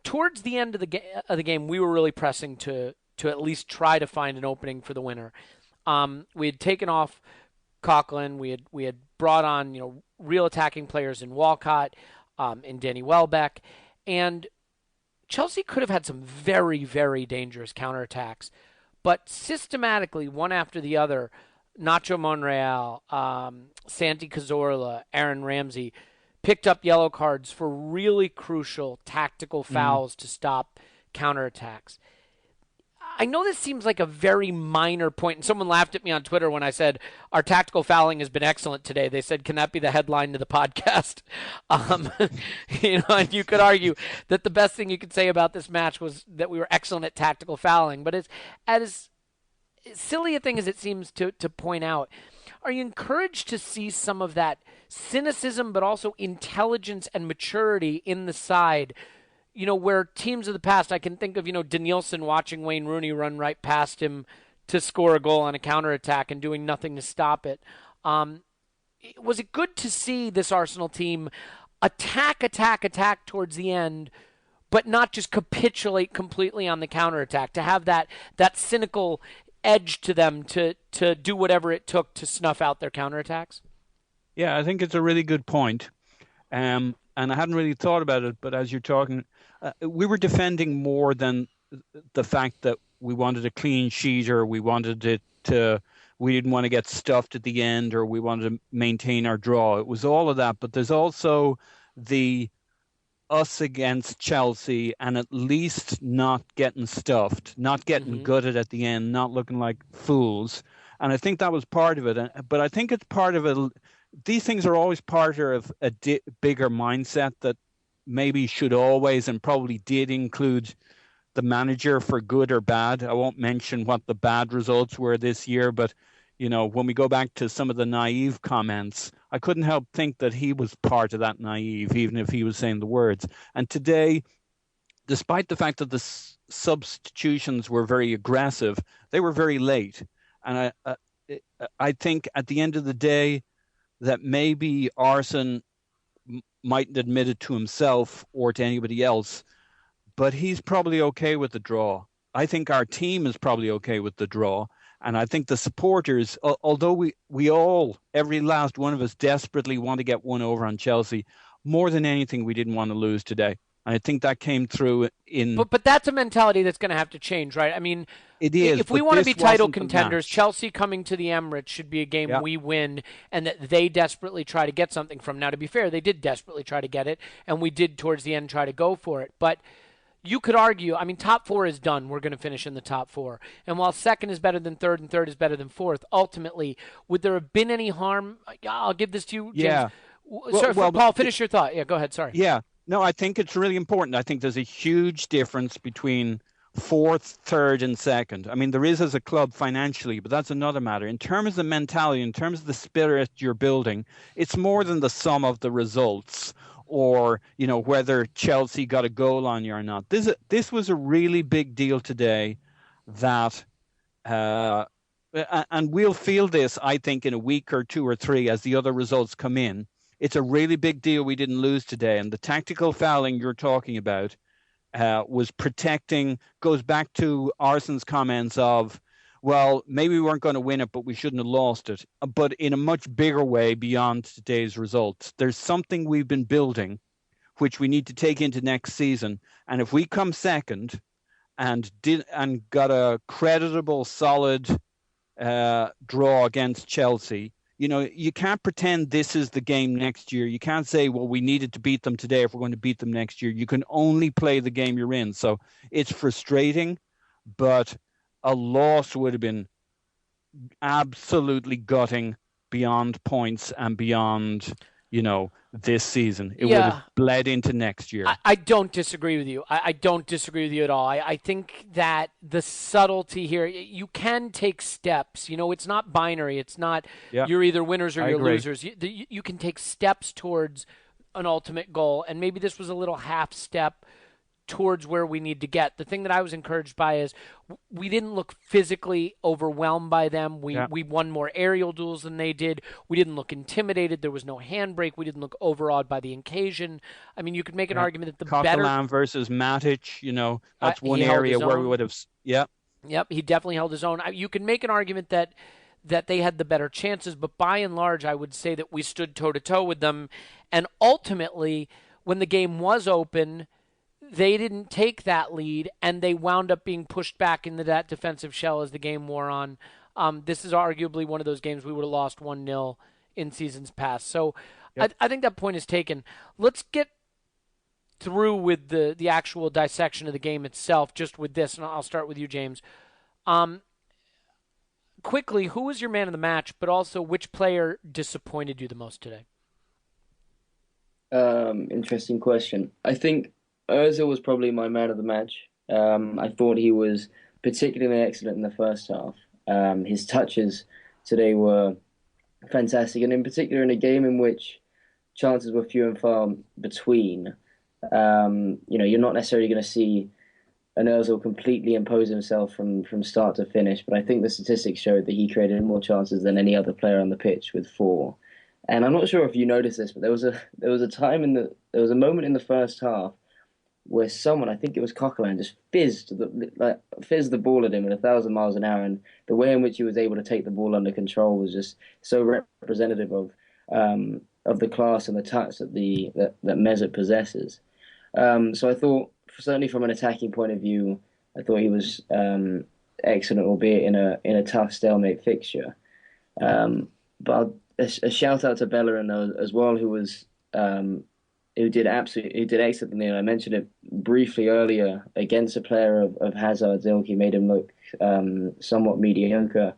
towards the end of the game, we were really pressing to at least try to find an opening for the winner. We had taken off Coughlin. We had brought on real attacking players in Walcott, in Danny Welbeck, and Chelsea could have had some very, very dangerous counterattacks, but systematically, one after the other, Nacho Monreal, Santi Cazorla, Aaron Ramsey picked up yellow cards for really crucial tactical fouls to stop counterattacks. I know this seems like a very minor point, and someone laughed at me on Twitter when I said our tactical fouling has been excellent today. They said, can that be the headline to the podcast? And you could argue that the best thing you could say about this match was that we were excellent at tactical fouling. But it's as silly a thing as it seems to point out, are you encouraged to see some of that cynicism but also intelligence and maturity in the side? Where teams of the past, I can think of, Danielson watching Wayne Rooney run right past him to score a goal on a counterattack and doing nothing to stop it. Was it good to see this Arsenal team attack towards the end, but not just capitulate completely on the counterattack, to have that cynical edge to them to do whatever it took to snuff out their counterattacks? Yeah, I think it's a really good point. And I hadn't really thought about it, but as you're talking, we were defending more than the fact that we wanted a clean sheet, or we didn't want to get stuffed at the end, or we wanted to maintain our draw. It was all of that, but there's also the us against Chelsea and at least not getting stuffed, not getting gutted at the end, not looking like fools. And I think that was part of it. But I think it's part of it. These things are always part of a bigger mindset that maybe should always and probably did include the manager, for good or bad. I won't mention what the bad results were this year, but when we go back to some of the naive comments, I couldn't help think that he was part of that naive, even if he was saying the words. And today, despite the fact that the substitutions were very aggressive, they were very late. And I think at the end of the day, that maybe Arsene mightn't admit it to himself or to anybody else, but he's probably okay with the draw. I think our team is probably okay with the draw. And I think the supporters, although we all, every last one of us, desperately want to get one over on Chelsea, more than anything, we didn't want to lose today. And I think that came through in... But that's a mentality that's going to have to change, right? I mean, it is, if we want to be title contenders, match. Chelsea coming to the Emirates should be a game we win and that they desperately try to get something from. Now, to be fair, they did desperately try to get it, and we did towards the end try to go for it. But you could argue, I mean, top four is done. We're going to finish in the top four. And while second is better than third and third is better than fourth, ultimately, would there have been any harm? I'll give this to you, James. Yeah. Sorry, Paul, finish your thought. Yeah, go ahead. Sorry. Yeah. No, I think it's really important. I think there's a huge difference between fourth, third, and second. I mean, there is as a club financially, but that's another matter. In terms of the mentality, in terms of the spirit you're building, it's more than the sum of the results or, you know, whether Chelsea got a goal on you or not. This was a really big deal today that, and we'll feel this, I think, in a week or two or three as the other results come in. It's a really big deal we didn't lose today. And the tactical fouling you're talking about was protecting, goes back to Arsenal's comments of, well, maybe we weren't going to win it, but we shouldn't have lost it. But in a much bigger way beyond today's results. There's something we've been building, which we need to take into next season. And if we come second and got a creditable, solid draw against Chelsea, you know, you can't pretend this is the game next year. You can't say, well, we needed to beat them today if we're going to beat them next year. You can only play the game you're in. So it's frustrating, but a loss would have been absolutely gutting beyond points and beyond, you know, this season. It would have bled into next year. I don't disagree with you. I don't disagree with you at all. I think that the subtlety here, you can take steps. You know, it's not binary. It's not you're either winners or you're losers. You can take steps towards an ultimate goal, and maybe this was a little half step towards where we need to get. The thing that I was encouraged by is we didn't look physically overwhelmed by them. We won more aerial duels than they did. We didn't look intimidated. There was no handbrake. We didn't look overawed by the occasion. I mean, you could make an argument that the Coquelin versus Matic, you know, that's one area where we would have, Yep, he definitely held his own. You can make an argument that they had the better chances, but by and large, I would say that we stood toe-to-toe with them. And ultimately, when the game was open, they didn't take that lead, and they wound up being pushed back into that defensive shell as the game wore on. This is arguably one of those games we would have lost 1-0 in seasons past. So I think that point is taken. Let's get through with the actual dissection of the game itself, just with this, and I'll start with you, James. Quickly, who was your man of the match, but also which player disappointed you the most today? Interesting question. I think Ozil was probably my man of the match. I thought he was particularly excellent in the first half. His touches today were fantastic, and in particular in a game in which chances were few and far between. You know, you're not necessarily going to see an Ozil completely impose himself from start to finish, but I think the statistics showed that he created more chances than any other player on the pitch with 4. And I'm not sure if you noticed this, but there was a moment in the first half where someone, I think it was Coquelin, just fizzed the ball at him at 1,000 miles an hour, and the way in which he was able to take the ball under control was just so representative of the class and the touch that Mesut possesses. So I thought, certainly from an attacking point of view, I thought he was excellent, albeit in a tough stalemate fixture. But a shout out to Bellerin as well, who did excellently. And I mentioned it briefly earlier against a player of Hazard's ilk. He made him look somewhat mediocre,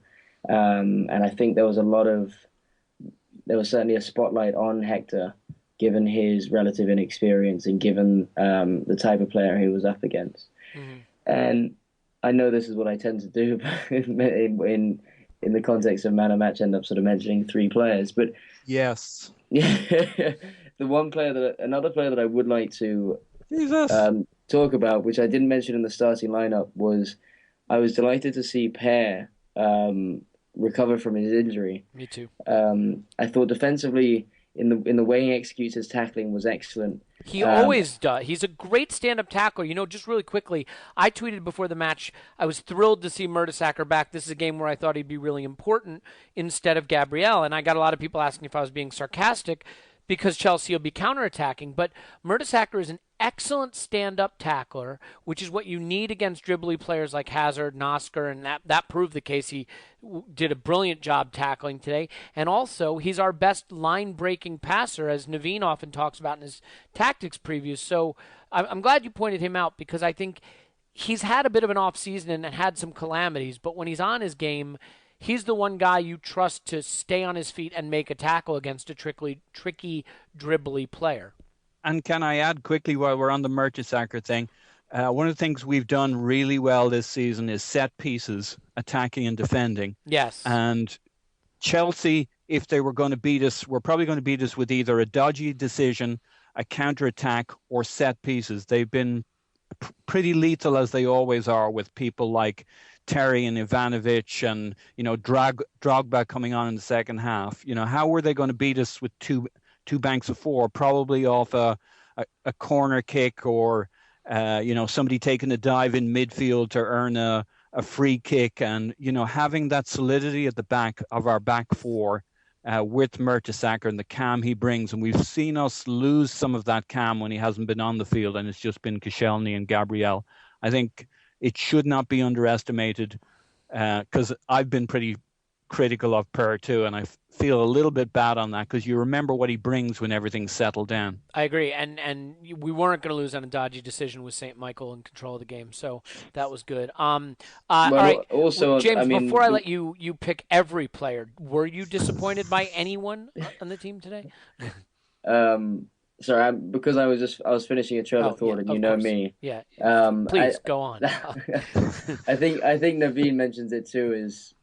and I think there was certainly a spotlight on Hector, given his relative inexperience and given the type of player he was up against. Mm-hmm. And I know this is what I tend to do, but in the context of man of match, end up sort of mentioning 3 players. But yes, yeah. Another player that I would like to talk about, which I didn't mention in the starting lineup, was I was delighted to see Per recover from his injury. Me too. I thought defensively, in the way he executes his tackling, was excellent. He always does. He's a great stand-up tackler. You know, just really quickly, I tweeted before the match, I was thrilled to see Mertesacker back. This is a game where I thought he'd be really important instead of Gabriel, and I got a lot of people asking if I was being sarcastic. because Chelsea will be counterattacking. But Mertesacker is an excellent stand-up tackler, which is what you need against dribbly players like Hazard and Oscar, and that proved the case. He did a brilliant job tackling today. And also, he's our best line-breaking passer, as Naveen often talks about in his tactics previews. So I'm glad you pointed him out, because I think he's had a bit of an off-season and had some calamities, but when he's on his game, he's the one guy you trust to stay on his feet and make a tackle against a tricky, dribbly player. And can I add quickly while we're on the Mertesacker thing, one of the things we've done really well this season is set pieces, attacking and defending. Yes. And Chelsea, if they were going to beat us, were probably going to beat us with either a dodgy decision, a counter-attack, or set pieces. They've been pretty lethal, as they always are, with people like Terry and Ivanovic and, Drogba coming on in the second half. How were they going to beat us with two banks of four? Probably off a corner kick or, somebody taking a dive in midfield to earn a free kick. And, having that solidity at the back of our back four with Mertesacker and the calm he brings. And we've seen us lose some of that calm when he hasn't been on the field, and it's just been Koscielny and Gabriel. I think it should not be underestimated, because I've been pretty critical of Per too, and I feel a little bit bad on that, because you remember what he brings when everything's settled down. I agree, and we weren't going to lose on a dodgy decision with St. Michael in control of the game, so that was good. All right, also, James, before I let you pick every player, were you disappointed by anyone on the team today? Sorry, because I was finishing a trail of thought, and you know course. me. Yeah. Please go on. I think Naveen mentions it too. Is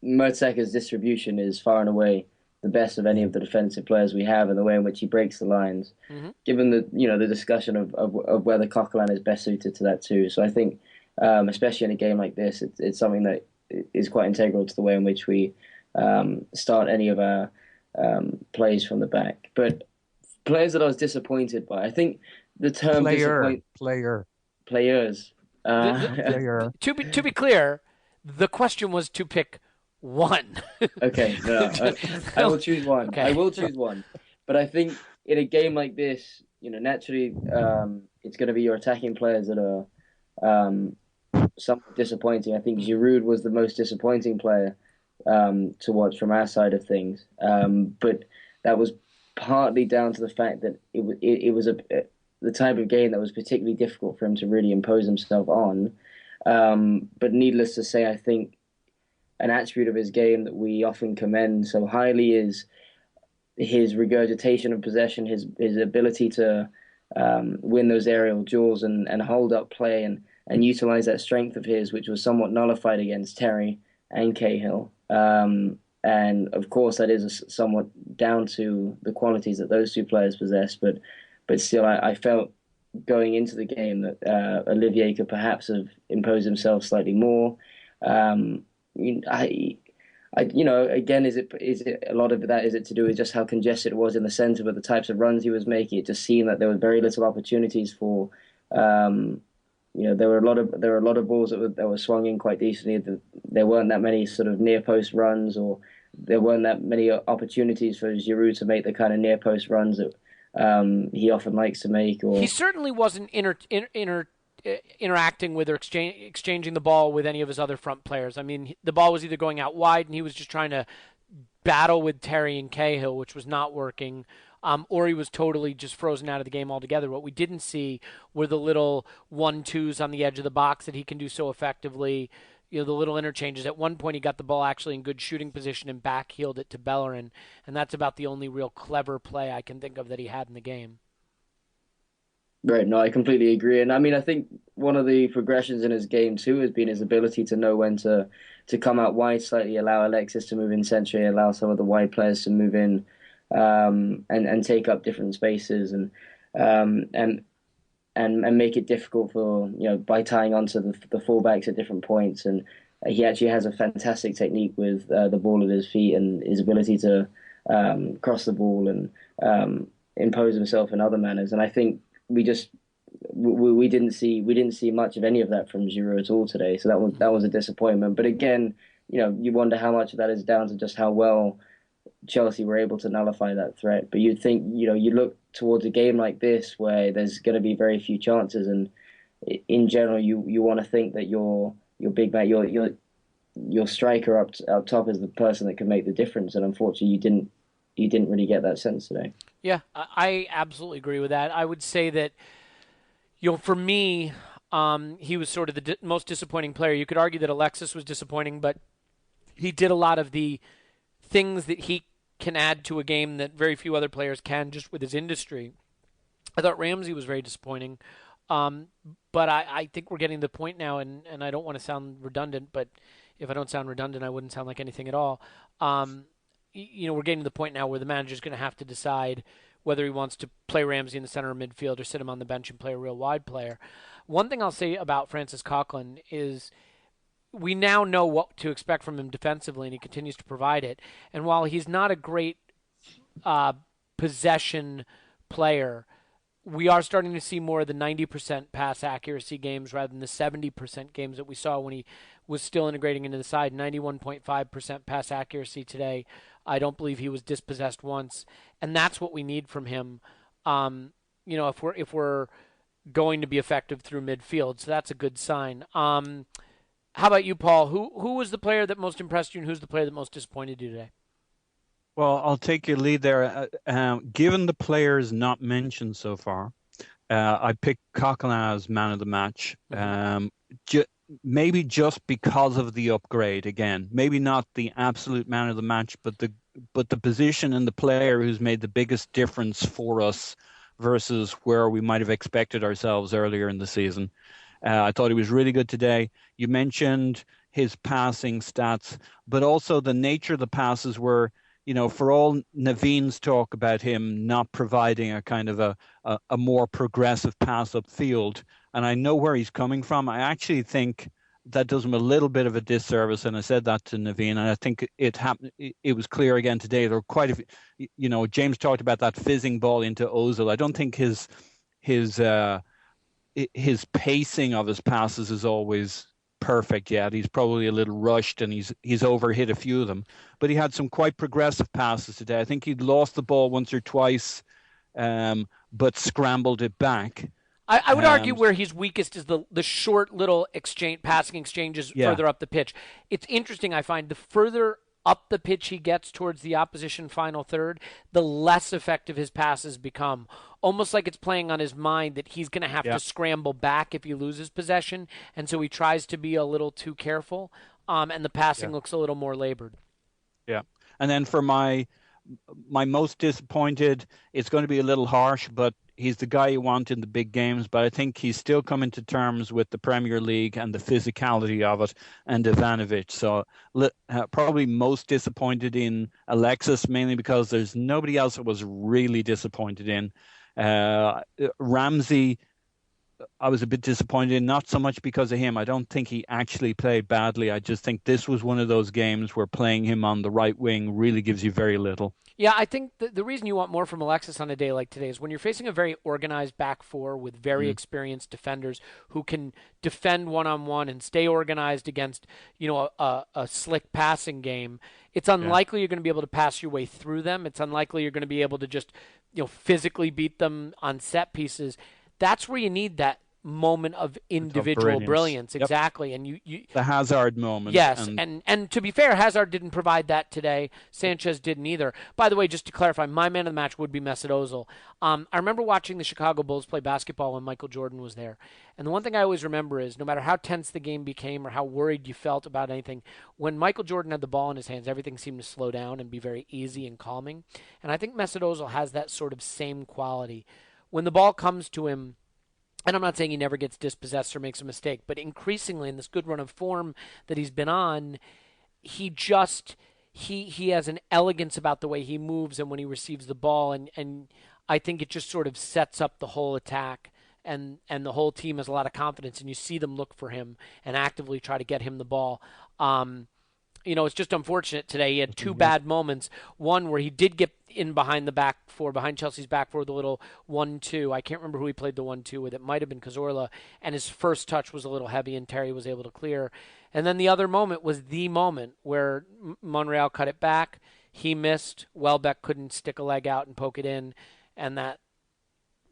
Mertesacker's distribution is far and away the best of any of the defensive players we have, and the way in which he breaks the lines. Mm-hmm. Given the discussion of whether Coquelin is best suited to that too. So I think, especially in a game like this, it's something that is quite integral to the way in which we start any of our plays from the back. But players that I was disappointed by, I think the term players. To be clear, the question was to pick one. Okay, no, I will choose one. Okay. I will choose one. But I think in a game like this, naturally, it's going to be your attacking players that are somewhat disappointing. I think Giroud was the most disappointing player to watch from our side of things. But that was partly down to the fact that it was the type of game that was particularly difficult for him to really impose himself on. But needless to say, I think an attribute of his game that we often commend so highly is his regurgitation of possession, his ability to win those aerial duels and hold up play and utilize that strength of his, which was somewhat nullified against Terry and Cahill. And of course, that is somewhat down to the qualities that those two players possess. But still, I felt going into the game that Olivier could perhaps have imposed himself slightly more. Again, is it a lot of that? Is it to do with just how congested it was in the centre, but the types of runs he was making? It just seemed that there were very little opportunities for. There were a lot of balls that were swung in quite decently. There weren't that many sort of near post runs, or there weren't that many opportunities for Giroud to make the kind of near post runs that he often likes to make. Or he certainly wasn't interacting with or exchanging the ball with any of his other front players. I mean, the ball was either going out wide, and he was just trying to battle with Terry and Cahill, which was not working. Or he was totally just frozen out of the game altogether. What we didn't see were the little 1-2s on the edge of the box that he can do so effectively. The little interchanges. At one point, he got the ball actually in good shooting position and backheeled it to Bellerin, and that's about the only real clever play I can think of that he had in the game. Right, no, I completely agree. And I mean, I think one of the progressions in his game too has been his ability to know when to come out wide slightly, allow Alexis to move in centrally, allow some of the wide players to move in, and take up different spaces and make it difficult for, by tying onto the fullbacks at different points. And he actually has a fantastic technique with the ball at his feet and his ability to cross the ball and impose himself in other manners. And I think we didn't see much of any of that from Giroud at all today. So that was a disappointment. But again, you wonder how much of that is down to just how well Chelsea were able to nullify that threat. But you'd think, you look towards a game like this where there's going to be very few chances, and in general, you want to think that your big man, your striker up top is the person that can make the difference. And unfortunately, you didn't really get that sense today. Yeah, I absolutely agree with that. I would say that, for me, he was sort of the most disappointing player. You could argue that Alexis was disappointing, but he did a lot of the things that he can add to a game that very few other players can, just with his industry. I thought Ramsey was very disappointing. But I think we're getting to the point now, and I don't want to sound redundant, but if I don't sound redundant, I wouldn't sound like anything at all. We're getting to the point now where the manager's going to have to decide whether he wants to play Ramsey in the center of midfield or sit him on the bench and play a real wide player. One thing I'll say about Francis Coquelin is we now know what to expect from him defensively, and he continues to provide it. And while he's not a great possession player, we are starting to see more of the 90% pass accuracy games rather than the 70% games that we saw when he was still integrating into the side. 91.5% pass accuracy today. I don't believe he was dispossessed once, and that's what we need from him. If we're going to be effective through midfield, so that's a good sign. How about you, Paul? Who was the player that most impressed you, and who's the player that most disappointed you today? Well, I'll take your lead there. Given the players not mentioned so far, I picked Coquelin as man of the match. Maybe just because of the upgrade again. Maybe not the absolute man of the match, but the position and the player who's made the biggest difference for us versus where we might have expected ourselves earlier in the season. I thought he was really good today. You mentioned his passing stats, but also the nature of the passes were, for all Naveen's talk about him not providing a kind of a more progressive pass upfield, and I know where he's coming from, I actually think that does him a little bit of a disservice, and I said that to Naveen, and I think it happened. It was clear again today. There were quite a few, James talked about that fizzing ball into Ozil. I don't think his pacing of his passes is always perfect yet. He's probably a little rushed, and he's overhit a few of them. But he had some quite progressive passes today. I think he'd lost the ball once or twice, but scrambled it back. I would argue where he's weakest is the short little passing exchanges further up the pitch. It's interesting, I find, the further up the pitch he gets towards the opposition final third, the less effective his passes become. Almost like it's playing on his mind that he's going to have to scramble back if he loses possession, and so he tries to be a little too careful, and the passing looks a little more labored. Yeah, and then for my most disappointed, it's going to be a little harsh, but he's the guy you want in the big games, but I think he's still coming to terms with the Premier League and the physicality of it, and Ivanovic. So probably most disappointed in Alexis, mainly because there's nobody else that was really disappointed in. Ramsey, I was a bit disappointed in, not so much because of him. I don't think he actually played badly. I just think this was one of those games where playing him on the right wing really gives you very little. Yeah, I think the reason you want more from Alexis on a day like today is when you're facing a very organized back four with very experienced defenders who can defend one-on-one and stay organized against, a slick passing game. It's unlikely you're going to be able to pass your way through them. It's unlikely you're going to be able to just, physically beat them on set pieces. That's where you need that moment of individual brilliance. Exactly. And you the Hazard moment. Yes, and to be fair, Hazard didn't provide that today. Sanchez didn't either. By the way, just to clarify, my man of the match would be Mesut Ozil. I remember watching the Chicago Bulls play basketball when Michael Jordan was there. And the one thing I always remember is no matter how tense the game became or how worried you felt about anything, when Michael Jordan had the ball in his hands, everything seemed to slow down and be very easy and calming. And I think Mesut Ozil has that sort of same quality. When the ball comes to him, and I'm not saying he never gets dispossessed or makes a mistake, but increasingly in this good run of form that he's been on, he has an elegance about the way he moves and when he receives the ball, and I think it just sort of sets up the whole attack, and the whole team has a lot of confidence, and you see them look for him and actively try to get him the ball. It's just unfortunate today. He had two bad moments. One where he did get in behind the back four, behind Chelsea's back four, the little 1-2. I can't remember who he played the 1-2 with. It might have been Cazorla, and his first touch was a little heavy, and Terry was able to clear. And then the other moment was the moment where Monreal cut it back. he missed. Welbeck couldn't stick a leg out and poke it in, and that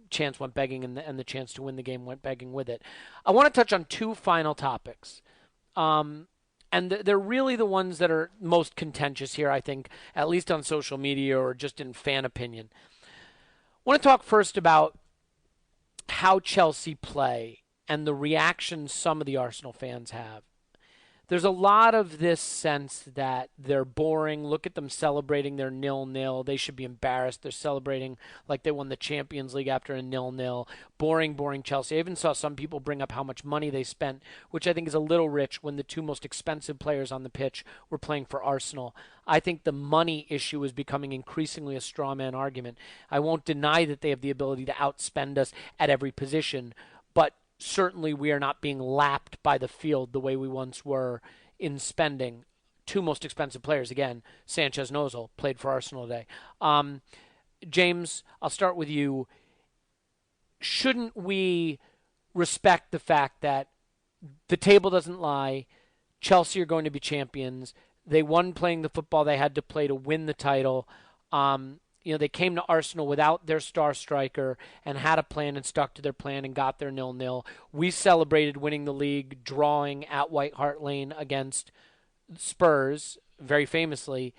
chance went begging, and the chance to win the game went begging with it. I want to touch on two final topics. And they're really the ones that are most contentious here, I think, at least on social media or just in fan opinion. I want to talk first about how Chelsea play and the reaction some of the Arsenal fans have. There's a lot of this sense that they're boring. Look at them celebrating their 0-0. They should be embarrassed. They're celebrating like they won the Champions League after a 0-0. Boring Chelsea. I even saw some people bring up how much money they spent, which I think is a little rich when the two most expensive players on the pitch were playing for Arsenal. I think the money issue is becoming increasingly a straw man argument. I won't deny that they have the ability to outspend us at every position, but certainly we are not being lapped by the field the way we once were in spending. Two most expensive players, again, Sanchez and Ozil, played for Arsenal today. James, I'll start with you. Shouldn't we respect the fact that the table doesn't lie? Chelsea are going to be champions. They won playing the football they had to play to win the title. They came to Arsenal without their star striker and had a plan and stuck to their plan and got their 0-0. We celebrated winning the league, drawing at White Hart Lane against Spurs, very famously.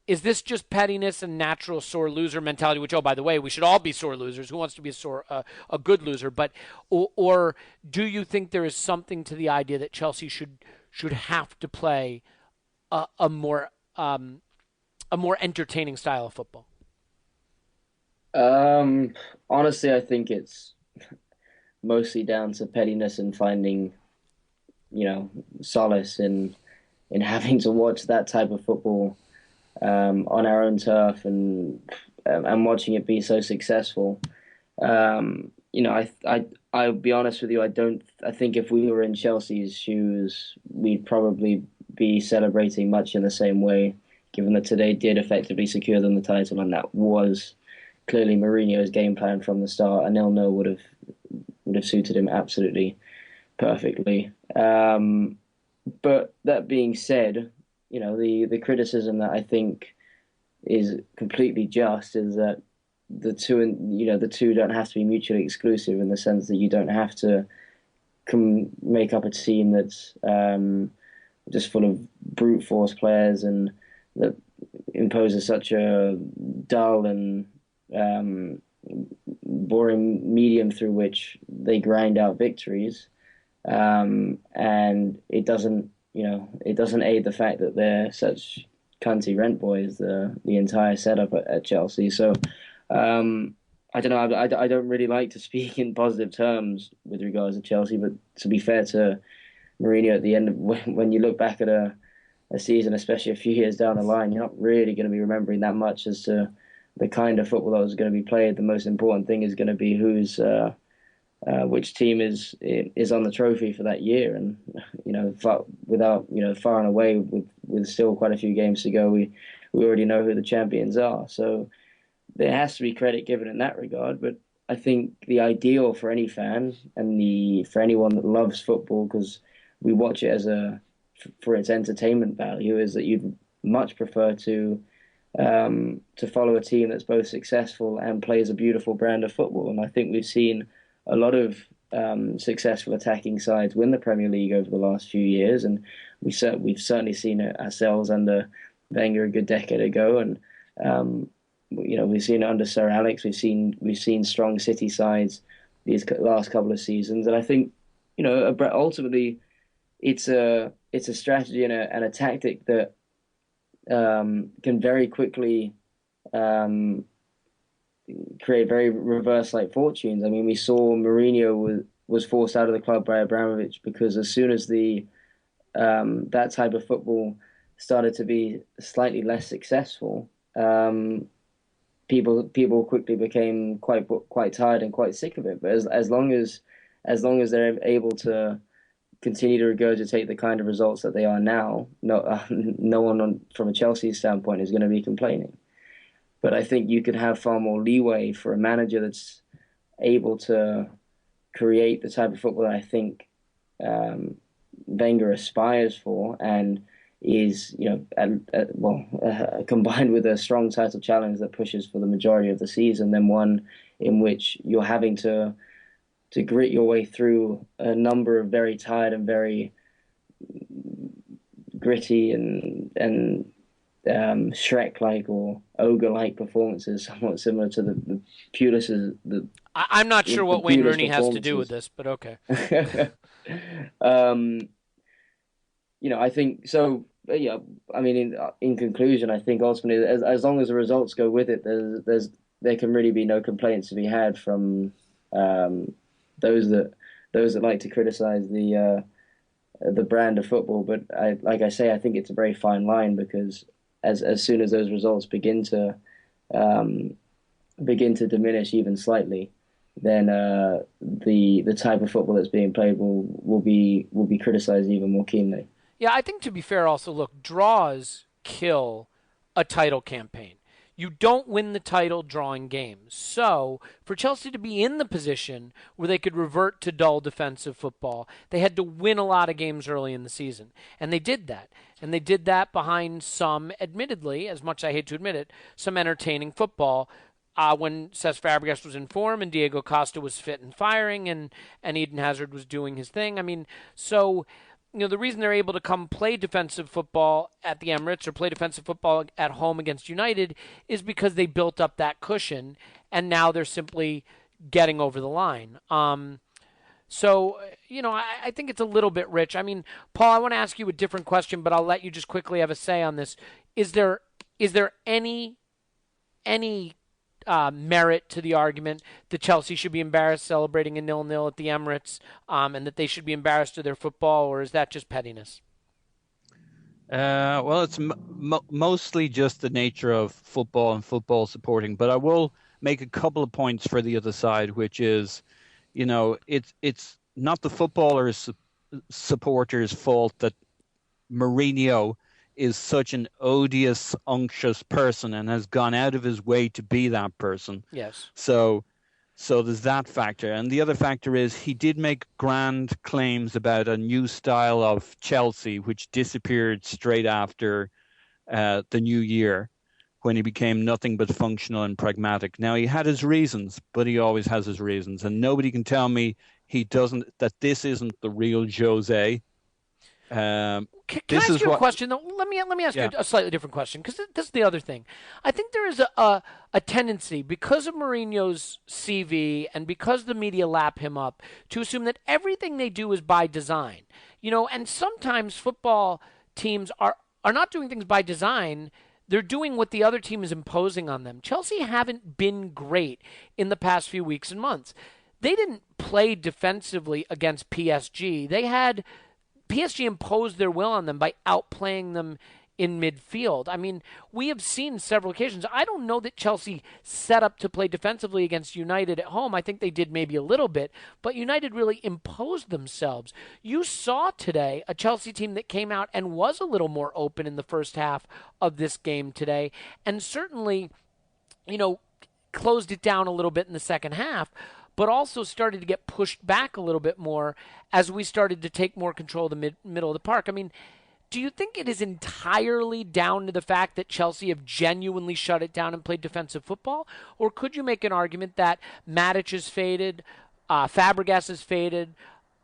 Is this just pettiness and natural sore loser mentality, which, oh, by the way, we should all be sore losers. Who wants to be a good loser? But or do you think there is something to the idea that Chelsea should have to play a more entertaining style of football? Honestly, I think it's mostly down to pettiness and finding, solace in having to watch that type of football on our own turf and watching it be so successful. I'll be honest with you. I think if we were in Chelsea's shoes, we'd probably be celebrating much in the same way, given that today did effectively secure them the title, and that was clearly Mourinho's game plan from the start. A 0-0 would have suited him absolutely perfectly. But that being said, the criticism that I think is completely just is that the two don't have to be mutually exclusive, in the sense that you don't have to make up a team that's just full of brute force players and that imposes such a dull and boring medium through which they grind out victories, and it doesn't aid the fact that they're such cunty rent boys, the entire setup at Chelsea. So I don't know. I don't really like to speak in positive terms with regards to Chelsea, but to be fair to Mourinho, at the end of when you look back at a season, especially a few years down the line, you're not really going to be remembering that much as to the kind of football that was going to be played. The most important thing is going to be which team is on the trophy for that year. And far and away, with still quite a few games to go, we already know who the champions are. So there has to be credit given in that regard. But I think the ideal for any fan and for anyone that loves football, because we watch it for its entertainment value, is that you'd much prefer to follow a team that's both successful and plays a beautiful brand of football. And I think we've seen a lot of successful attacking sides win the Premier League over the last few years, and we've certainly seen it ourselves under Wenger a good decade ago, and we've seen it under Sir Alex. We've seen strong City sides these last couple of seasons, and I think ultimately it's a strategy and a tactic that can very quickly create very reverse-like fortunes. I mean, we saw Mourinho was forced out of the club by Abramovich because as soon as that type of football started to be slightly less successful, people quickly became quite tired and quite sick of it. But as long as they're able to continue to regurgitate the kind of results that they are now, no one from a Chelsea standpoint is going to be complaining. But I think you could have far more leeway for a manager that's able to create the type of football that I think Wenger aspires for, and is, combined with a strong title challenge that pushes for the majority of the season, then one in which you're having to grit your way through a number of very tired and very gritty and Shrek-like or ogre-like performances, somewhat similar to the Pulis's. I'm not sure what Wayne Rooney has to do with this, but okay. I think so. Yeah, I mean, in conclusion, I think ultimately, as long as the results go with it, there can really be no complaints to be had from those that like to criticize the brand of football. But like I say, I think it's a very fine line, because as soon as those results begin to diminish even slightly, then the type of football that's being played will be criticized even more keenly. Yeah, I think, to be fair, also, look, draws kill a title campaign. You don't win the title drawing games. So for Chelsea to be in the position where they could revert to dull defensive football, they had to win a lot of games early in the season. And they did that. And they did that behind some, admittedly, as much as I hate to admit it, some entertaining football. When Cesc Fabregas was in form and Diego Costa was fit and firing and Eden Hazard was doing his thing. I mean, so... the reason they're able to come play defensive football at the Emirates or play defensive football at home against United is because they built up that cushion, and now they're simply getting over the line. So, I think it's a little bit rich. I mean, Paul, I want to ask you a different question, but I'll let you just quickly have a say on this. Is there any merit to the argument that Chelsea should be embarrassed celebrating a 0-0 at the Emirates, and that they should be embarrassed of their football, or is that just pettiness? Well, it's mostly just the nature of football and football supporting, but I will make a couple of points for the other side, which is, it's not the footballers' supporters' fault that Mourinho is such an odious, unctuous person and has gone out of his way to be that person. Yes. So there's that factor. And the other factor is he did make grand claims about a new style of Chelsea, which disappeared straight after the new year, when he became nothing but functional and pragmatic. Now, he had his reasons, but he always has his reasons. And nobody can tell me that this isn't the real Jose. Can I ask you a question, though? Let me ask you a slightly different question, because this is the other thing. I think there is a tendency, because of Mourinho's CV and because the media lap him up, to assume that everything they do is by design. And sometimes football teams are not doing things by design. They're doing what the other team is imposing on them. Chelsea haven't been great in the past few weeks and months. They didn't play defensively against PSG. PSG imposed their will on them by outplaying them in midfield. I mean, we have seen several occasions. I don't know that Chelsea set up to play defensively against United at home. I think they did maybe a little bit, but United really imposed themselves. You saw today a Chelsea team that came out and was a little more open in the first half of this game today, and certainly, closed it down a little bit in the second half, but also started to get pushed back a little bit more as we started to take more control of the middle of the park. I mean, do you think it is entirely down to the fact that Chelsea have genuinely shut it down and played defensive football? Or could you make an argument that Matic has faded, Fabregas has faded,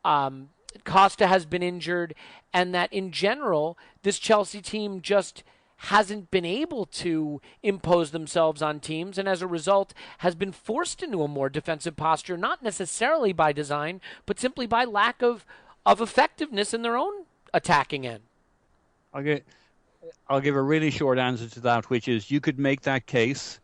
Costa has been injured, and that in general, this Chelsea team just hasn't been able to impose themselves on teams, and as a result has been forced into a more defensive posture, not necessarily by design, but simply by lack of effectiveness in their own attacking end? I'll give a really short answer to that, which is you could make that case,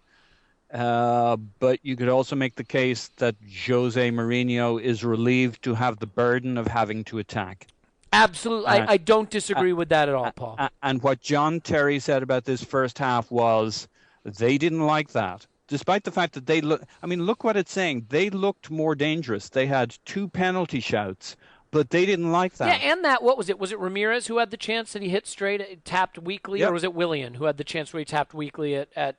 but you could also make the case that Jose Mourinho is relieved to have the burden of having to attack. Absolutely. I don't disagree with that at all, Paul. And what John Terry said about this first half was they didn't like that. Despite the fact that look what it's saying. They looked more dangerous. They had 2 penalty shouts, but they didn't like that. Yeah, and what was it? Was it Ramirez who had the chance that he hit straight, tapped weakly, or was it Willian who had the chance where he tapped weakly at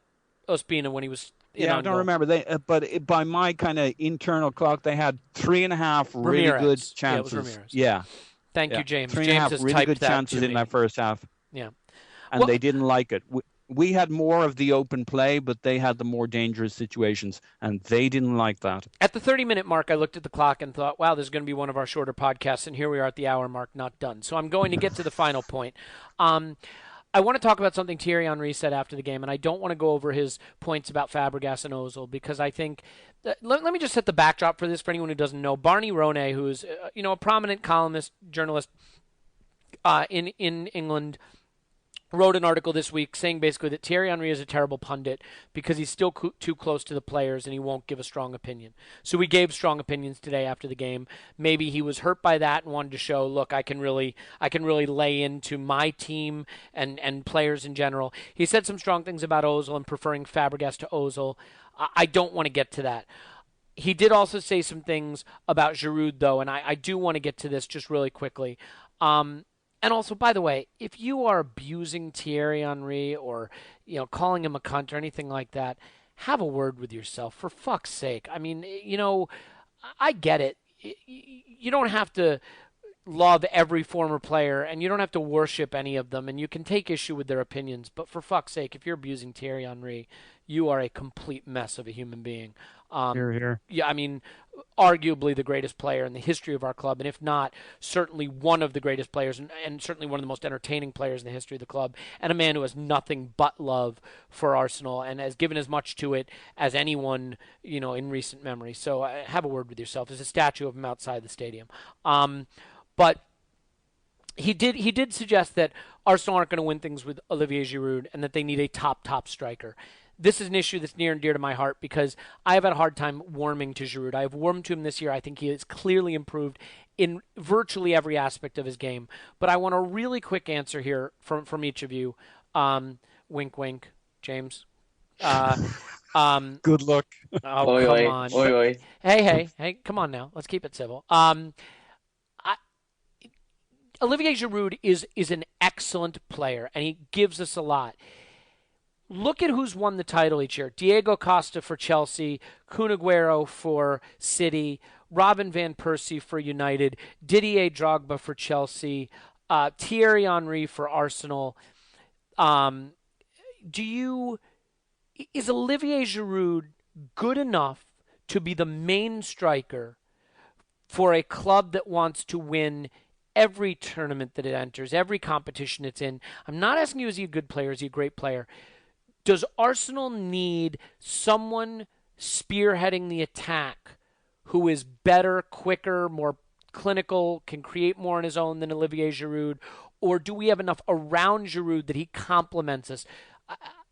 Ospina when he was in on I don't goal? remember. But by my kind of internal clock, they had 3.5 really good chances. Yeah, it was Ramirez. Yeah. Thank you, James. 3.5 James has really typed good that chances to in me. that first half. Yeah. And Well, they didn't like it. We had more of the open play, but they had the more dangerous situations, and they didn't like that. at the 30-minute mark, I looked at the clock and thought, wow, this is going to be one of our shorter podcasts, and here we are at the hour mark, not done. So I'm going to get to the final point. I want to talk about something Thierry Henry said after the game, and I don't want to go over his points about Fabregas and Ozil because I think let me just set the backdrop for this for anyone who doesn't know. Barney Ronay, who's a prominent columnist, journalist in England, wrote an article this week saying basically that Thierry Henry is a terrible pundit because he's still too close to the players and he won't give a strong opinion. So he gave strong opinions today after the game. Maybe he was hurt by that and wanted to show, look, I can really lay into my team and players in general. He said some strong things about Ozil and preferring Fabregas to Ozil. I don't want to get to that. He did also say some things about Giroud, though, and I do want to get to this just really quickly. And also, by the way, if you are abusing Thierry Henry or calling him a cunt or anything like that, have a word with yourself, for fuck's sake. I mean, I get it. You don't have to love every former player, and you don't have to worship any of them, and you can take issue with their opinions. But for fuck's sake, if you're abusing Thierry Henry, you are a complete mess of a human being. Here. Yeah, I mean, arguably the greatest player in the history of our club, and if not, certainly one of the greatest players, and certainly one of the most entertaining players in the history of the club, and a man who has nothing but love for Arsenal and has given as much to it as anyone, in recent memory. So have a word with yourself. There's a statue of him outside the stadium. But he did suggest that Arsenal aren't going to win things with Olivier Giroud and that they need a top striker. This is an issue that's near and dear to my heart because I have had a hard time warming to Giroud. I have warmed to him this year. I think he has clearly improved in virtually every aspect of his game. But I want a really quick answer here from each of you. Wink, wink, James. Good luck. Oh, Oi, come oi, on. oi, oi. Hey, come on now. Let's keep it civil. Olivier Giroud is an excellent player, and he gives us a lot. Look at who's won the title each year. Diego Costa for Chelsea, Kun Aguero for City, Robin van Persie for United, Didier Drogba for Chelsea, Thierry Henry for Arsenal. Is Olivier Giroud good enough to be the main striker for a club that wants to win every tournament that it enters, every competition it's in? I'm not asking you, is he a good player, is he a great player? Does Arsenal need someone spearheading the attack who is better, quicker, more clinical, can create more on his own than Olivier Giroud? Or do we have enough around Giroud that he complements us?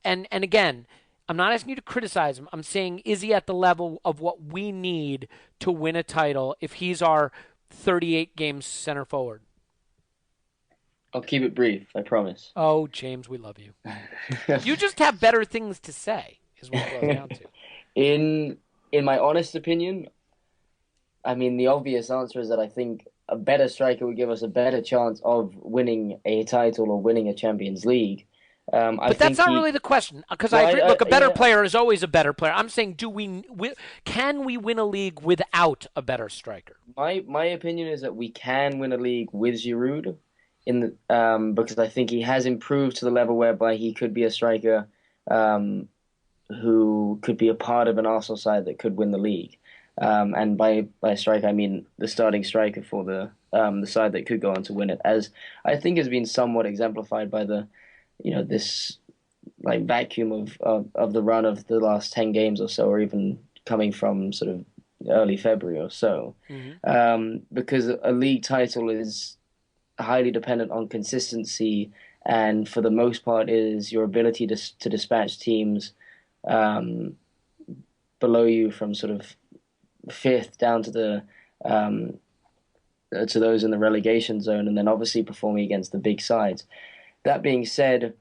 And again, I'm not asking you to criticize him. I'm saying, is he at the level of what we need to win a title if he's our 38 games center forward? I'll keep it brief, I promise. Oh, James, we love you. You just have better things to say, is what it boils down to. In my honest opinion, I mean, the obvious answer is that I think a better striker would give us a better chance of winning a title or winning a Champions League. But that's not really the question, because I agree. Look, a better player is always a better player. I'm saying, can we win a league without a better striker? My opinion is that we can win a league with Giroud, because I think he has improved to the level whereby he could be a striker who could be a part of an Arsenal side that could win the league. And by striker, I mean the starting striker for the side that could go on to win it, as I think has been somewhat exemplified by this like vacuum of the run of the last 10 games or so, or even coming from sort of early February or so. Mm-hmm. Because a league title is highly dependent on consistency, and for the most part is your ability to dispatch teams below you from sort of fifth down to those in the relegation zone, and then obviously performing against the big sides. That being said,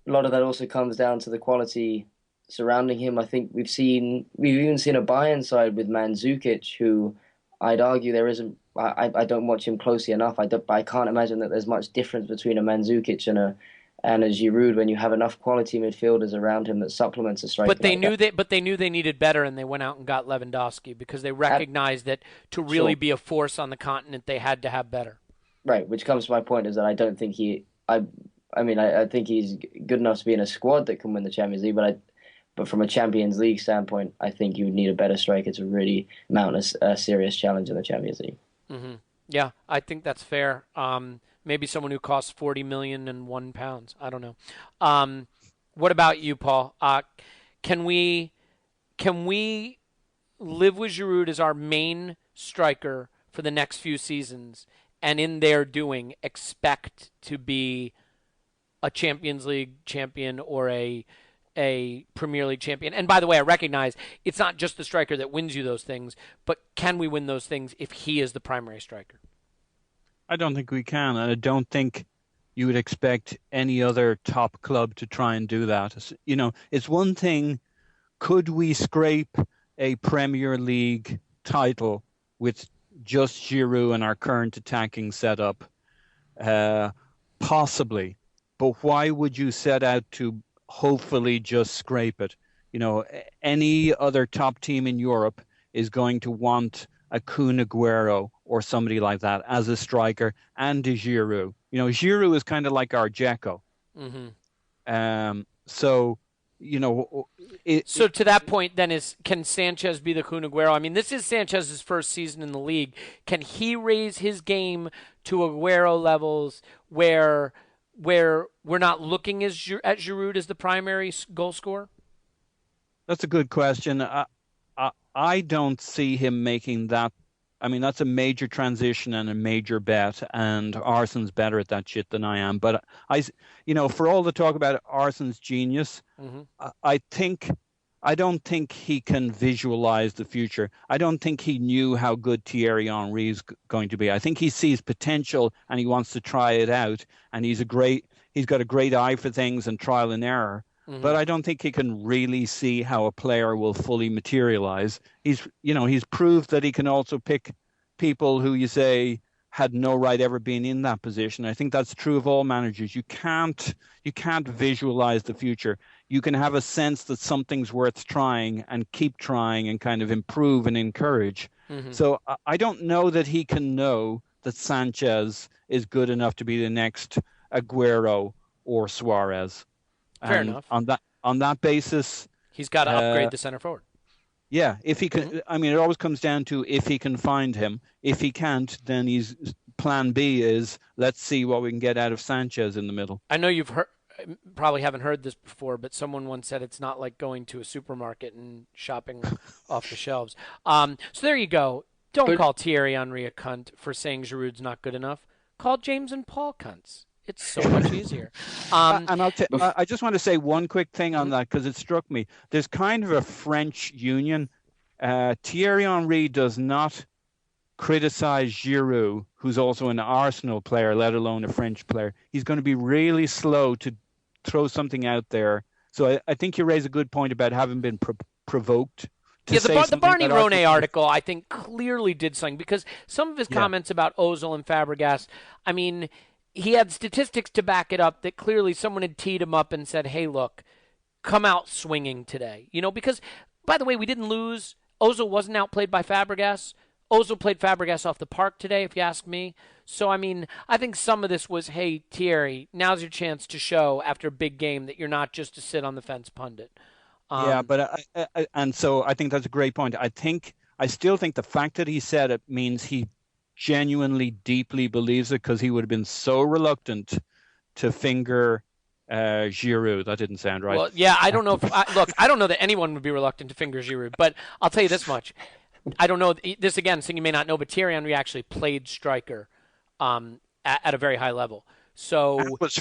a lot of that also comes down to the quality surrounding him. I think we've even seen a Bayern side with Mandzukic, who I'd argue there isn't. I don't watch him closely enough. I can't imagine that there's much difference between a Mandzukic and a Giroud when you have enough quality midfielders around him that supplements a striker. But they knew they needed better, and they went out and got Lewandowski because they recognized that to really be a force on the continent, they had to have better. Right, which comes to my point is that I don't think I mean, I think he's good enough to be in a squad that can win the Champions League, but from a Champions League standpoint, I think you would need a better striker to really mount a serious challenge in the Champions League. Mm-hmm. Yeah, I think that's fair. Maybe someone who costs £40,000,001. I don't know. What about you, Paul? Can we live with Giroud as our main striker for the next few seasons, and in their doing expect to be a Champions League champion or a Premier League champion? And by the way, I recognize it's not just the striker that wins you those things, but can we win those things if he is the primary striker? I don't think we can. I don't think you would expect any other top club to try and do that. You know, it's one thing, could we scrape a Premier League title with just Giroud and our current attacking setup? Possibly. But why would you set out to hopefully just scrape it? You know, any other top team in Europe is going to want a Kun Aguero or somebody like that as a striker, and a Giroud. You know, Giroud is kind of like our Dzeko. Mm-hmm. So, you know... So to that point, then, can Sanchez be the Kun Aguero? I mean, this is Sanchez's first season in the league. Can he raise his game to Aguero levels where we're not looking at Giroud as the primary goal scorer? That's a good question. I don't see him making that. I mean, that's a major transition and a major bet, and Arsenal's better at that shit than I am. But for all the talk about Arsenal's genius, mm-hmm. I don't think he can visualize the future. I don't think he knew how good Thierry Henry is going to be. I think he sees potential and he wants to try it out, and he's got a great eye for things and trial and error. Mm-hmm. But I don't think he can really see how a player will fully materialize. He's proved that he can also pick people who you say had no right ever being in that position. I think that's true of all managers. You can't visualize the future. You can have a sense that something's worth trying and keep trying and kind of improve and encourage. Mm-hmm. So I don't know that he can know that Sanchez is good enough to be the next Aguero or Suarez. Fair enough. On that basis, he's got to upgrade the center forward. Yeah, if he can. I mean, it always comes down to if he can find him. If he can't, then his plan B is let's see what we can get out of Sanchez in the middle. I know probably haven't heard this before, but someone once said it's not like going to a supermarket and shopping off the shelves. So there you go. Don't call Thierry Henry a cunt for saying Giroud's not good enough. Call James and Paul cunts. It's so much easier. And I just want to say one quick thing on that because it struck me. There's kind of a French union. Thierry Henry does not criticize Giroud, who's also an Arsenal player, let alone a French player. He's going to be really slow to throw something out there. So I think you raise a good point about having been provoked. The Barney Ronay article, I think, clearly did something because some of his comments about Ozil and Fabregas, I mean, he had statistics to back it up that clearly someone had teed him up and said, hey, look, come out swinging today. You know, because, by the way, we didn't lose. Ozil wasn't outplayed by Fabregas. Ozil played Fabregas off the park today, if you ask me. So, I mean, I think some of this was, hey, Thierry, now's your chance to show after a big game that you're not just a sit-on-the-fence pundit. And so I think that's a great point. I still think the fact that he said it means he genuinely, deeply believes it because he would have been so reluctant to finger Giroud. That didn't sound right. Well, yeah, I don't know. I don't know that anyone would be reluctant to finger Giroud, but I'll tell you this much. I don't know this again, so you may not know, but Thierry Henry actually played striker at a very high level. So and was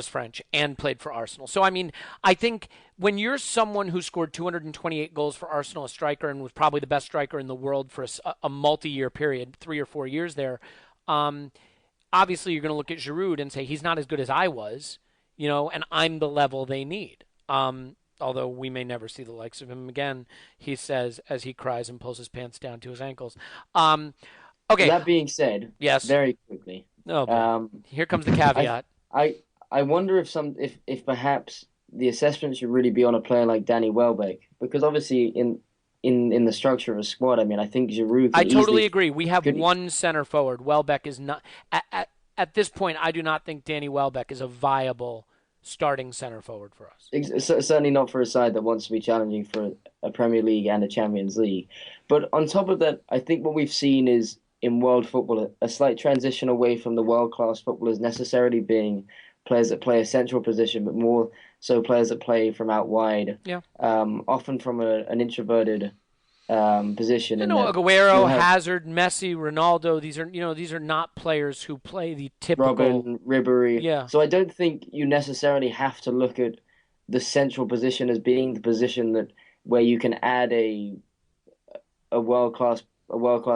French and played for Arsenal. So I mean, I think when you're someone who scored 228 goals for Arsenal, a striker, and was probably the best striker in the world for a multi-year period, 3 or 4 years there, obviously you're going to look at Giroud and say he's not as good as I was, you know, and I'm the level they need. Although we may never see the likes of him again, he says as he cries and pulls his pants down to his ankles. Okay. That being said, yes, very quickly. Oh, here comes the caveat. I wonder if perhaps the assessment should really be on a player like Danny Welbeck, because obviously in the structure of a squad, I mean, I think Giroud. I totally agree. We have one center forward. Welbeck is not at this point, I do not think Danny Welbeck is a viable starting center forward for us. Certainly not for a side that wants to be challenging for a Premier League and a Champions League. But on top of that, I think what we've seen is in world football a slight transition away from the world-class footballers necessarily being players that play a central position, but more so players that play from out wide, often from an introverted position. Aguero, Hazard, Messi, Ronaldo. These are not players who play the typical. Robin, Ribéry. Yeah. So I don't think you necessarily have to look at the central position as being the position where you can add a world class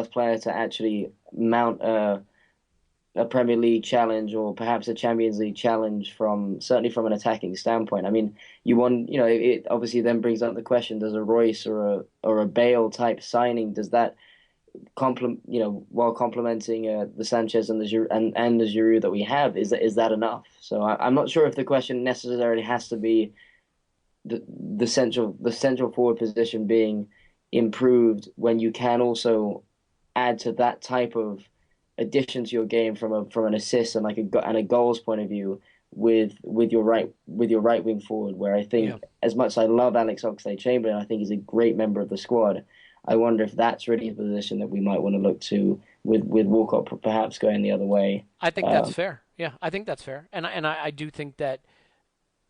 player to actually mount a Premier League challenge or perhaps a Champions League challenge certainly from an attacking standpoint. I mean, it obviously then brings up the question: does a Royce or a Bale type signing, does that while complementing the Sanchez and the Giroud that we have, is that enough? So I'm not sure if the question necessarily has to be the central forward position being improved when you can also add to that type of addition to your game from an assist and a goals point of view with your right wing forward, where I think as much as I love Alex Oxlade-Chamberlain, I think he's a great member of the squad. I wonder if that's really a position that we might want to look to with Walcott perhaps going the other way. I think that's fair. Yeah, I think that's fair, and I do think that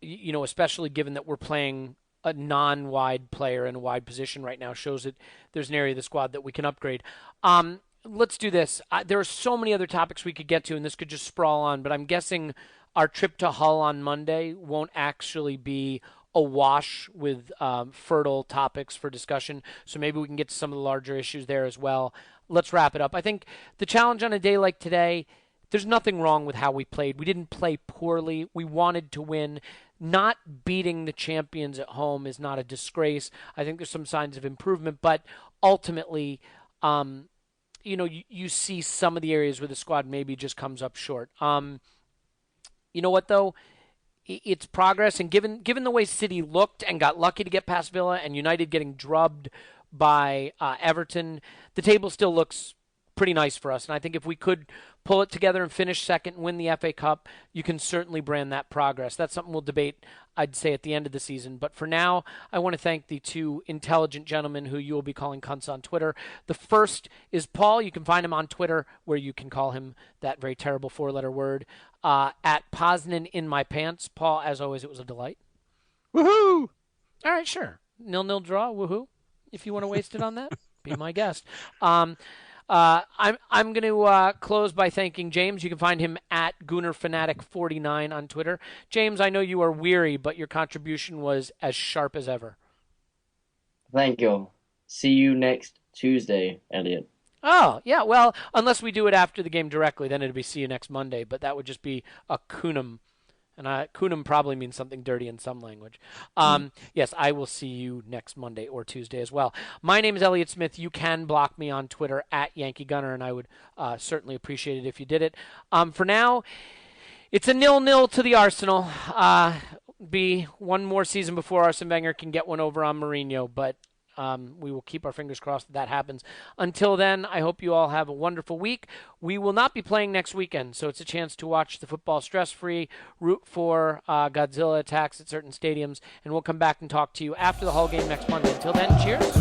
especially given that we're playing a non-wide player in a wide position right now, shows that there's an area of the squad that we can upgrade. Let's do this. There are so many other topics we could get to, and this could just sprawl on, but I'm guessing our trip to Hull on Monday won't actually be awash with fertile topics for discussion, so maybe we can get to some of the larger issues there as well. Let's wrap it up. I think the challenge on a day like today, there's nothing wrong with how we played. We didn't play poorly. We wanted to win. Not beating the champions at home is not a disgrace. I think there's some signs of improvement, but ultimately, you see some of the areas where the squad maybe just comes up short. You know what, though? It's progress, and given the way City looked and got lucky to get past Villa and United getting drubbed by Everton, the table still looks pretty nice for us. And I think if we could pull it together and finish second and win the FA Cup, you can certainly brand that progress. That's something we'll debate, I'd say, at the end of the season. But for now, I want to thank the two intelligent gentlemen who you will be calling cunts on Twitter. The first is Paul. You can find him on Twitter, where you can call him that very terrible four-letter word, at Poznan in my pants. Paul, as always, it was a delight. Woohoo! All right, sure. 0-0 draw, woohoo. If you want to waste it on that, be my guest. I'm going to close by thanking James. You can find him at GoonerFanatic49 on Twitter. James, I know you are weary, but your contribution was as sharp as ever. Thank you. See you next Tuesday, Elliot. Oh, yeah, well, unless we do it after the game directly, then it'd be see you next Monday, but that would just be a kunum. And kunum probably means something dirty in some language. Yes, I will see you next Monday or Tuesday as well. My name is Elliot Smith. You can block me on Twitter at Yankee Gunner, and I would certainly appreciate it if you did it. For now, it's a 0-0 to the Arsenal. Be one more season before Arsene Wenger can get one over on Mourinho, but we will keep our fingers crossed that happens. Until then, I hope you all have a wonderful week. We will not be playing next weekend, so it's a chance to watch the football stress-free, root for Godzilla attacks at certain stadiums, and we'll come back and talk to you after the Hull game next Monday. Until then, cheers.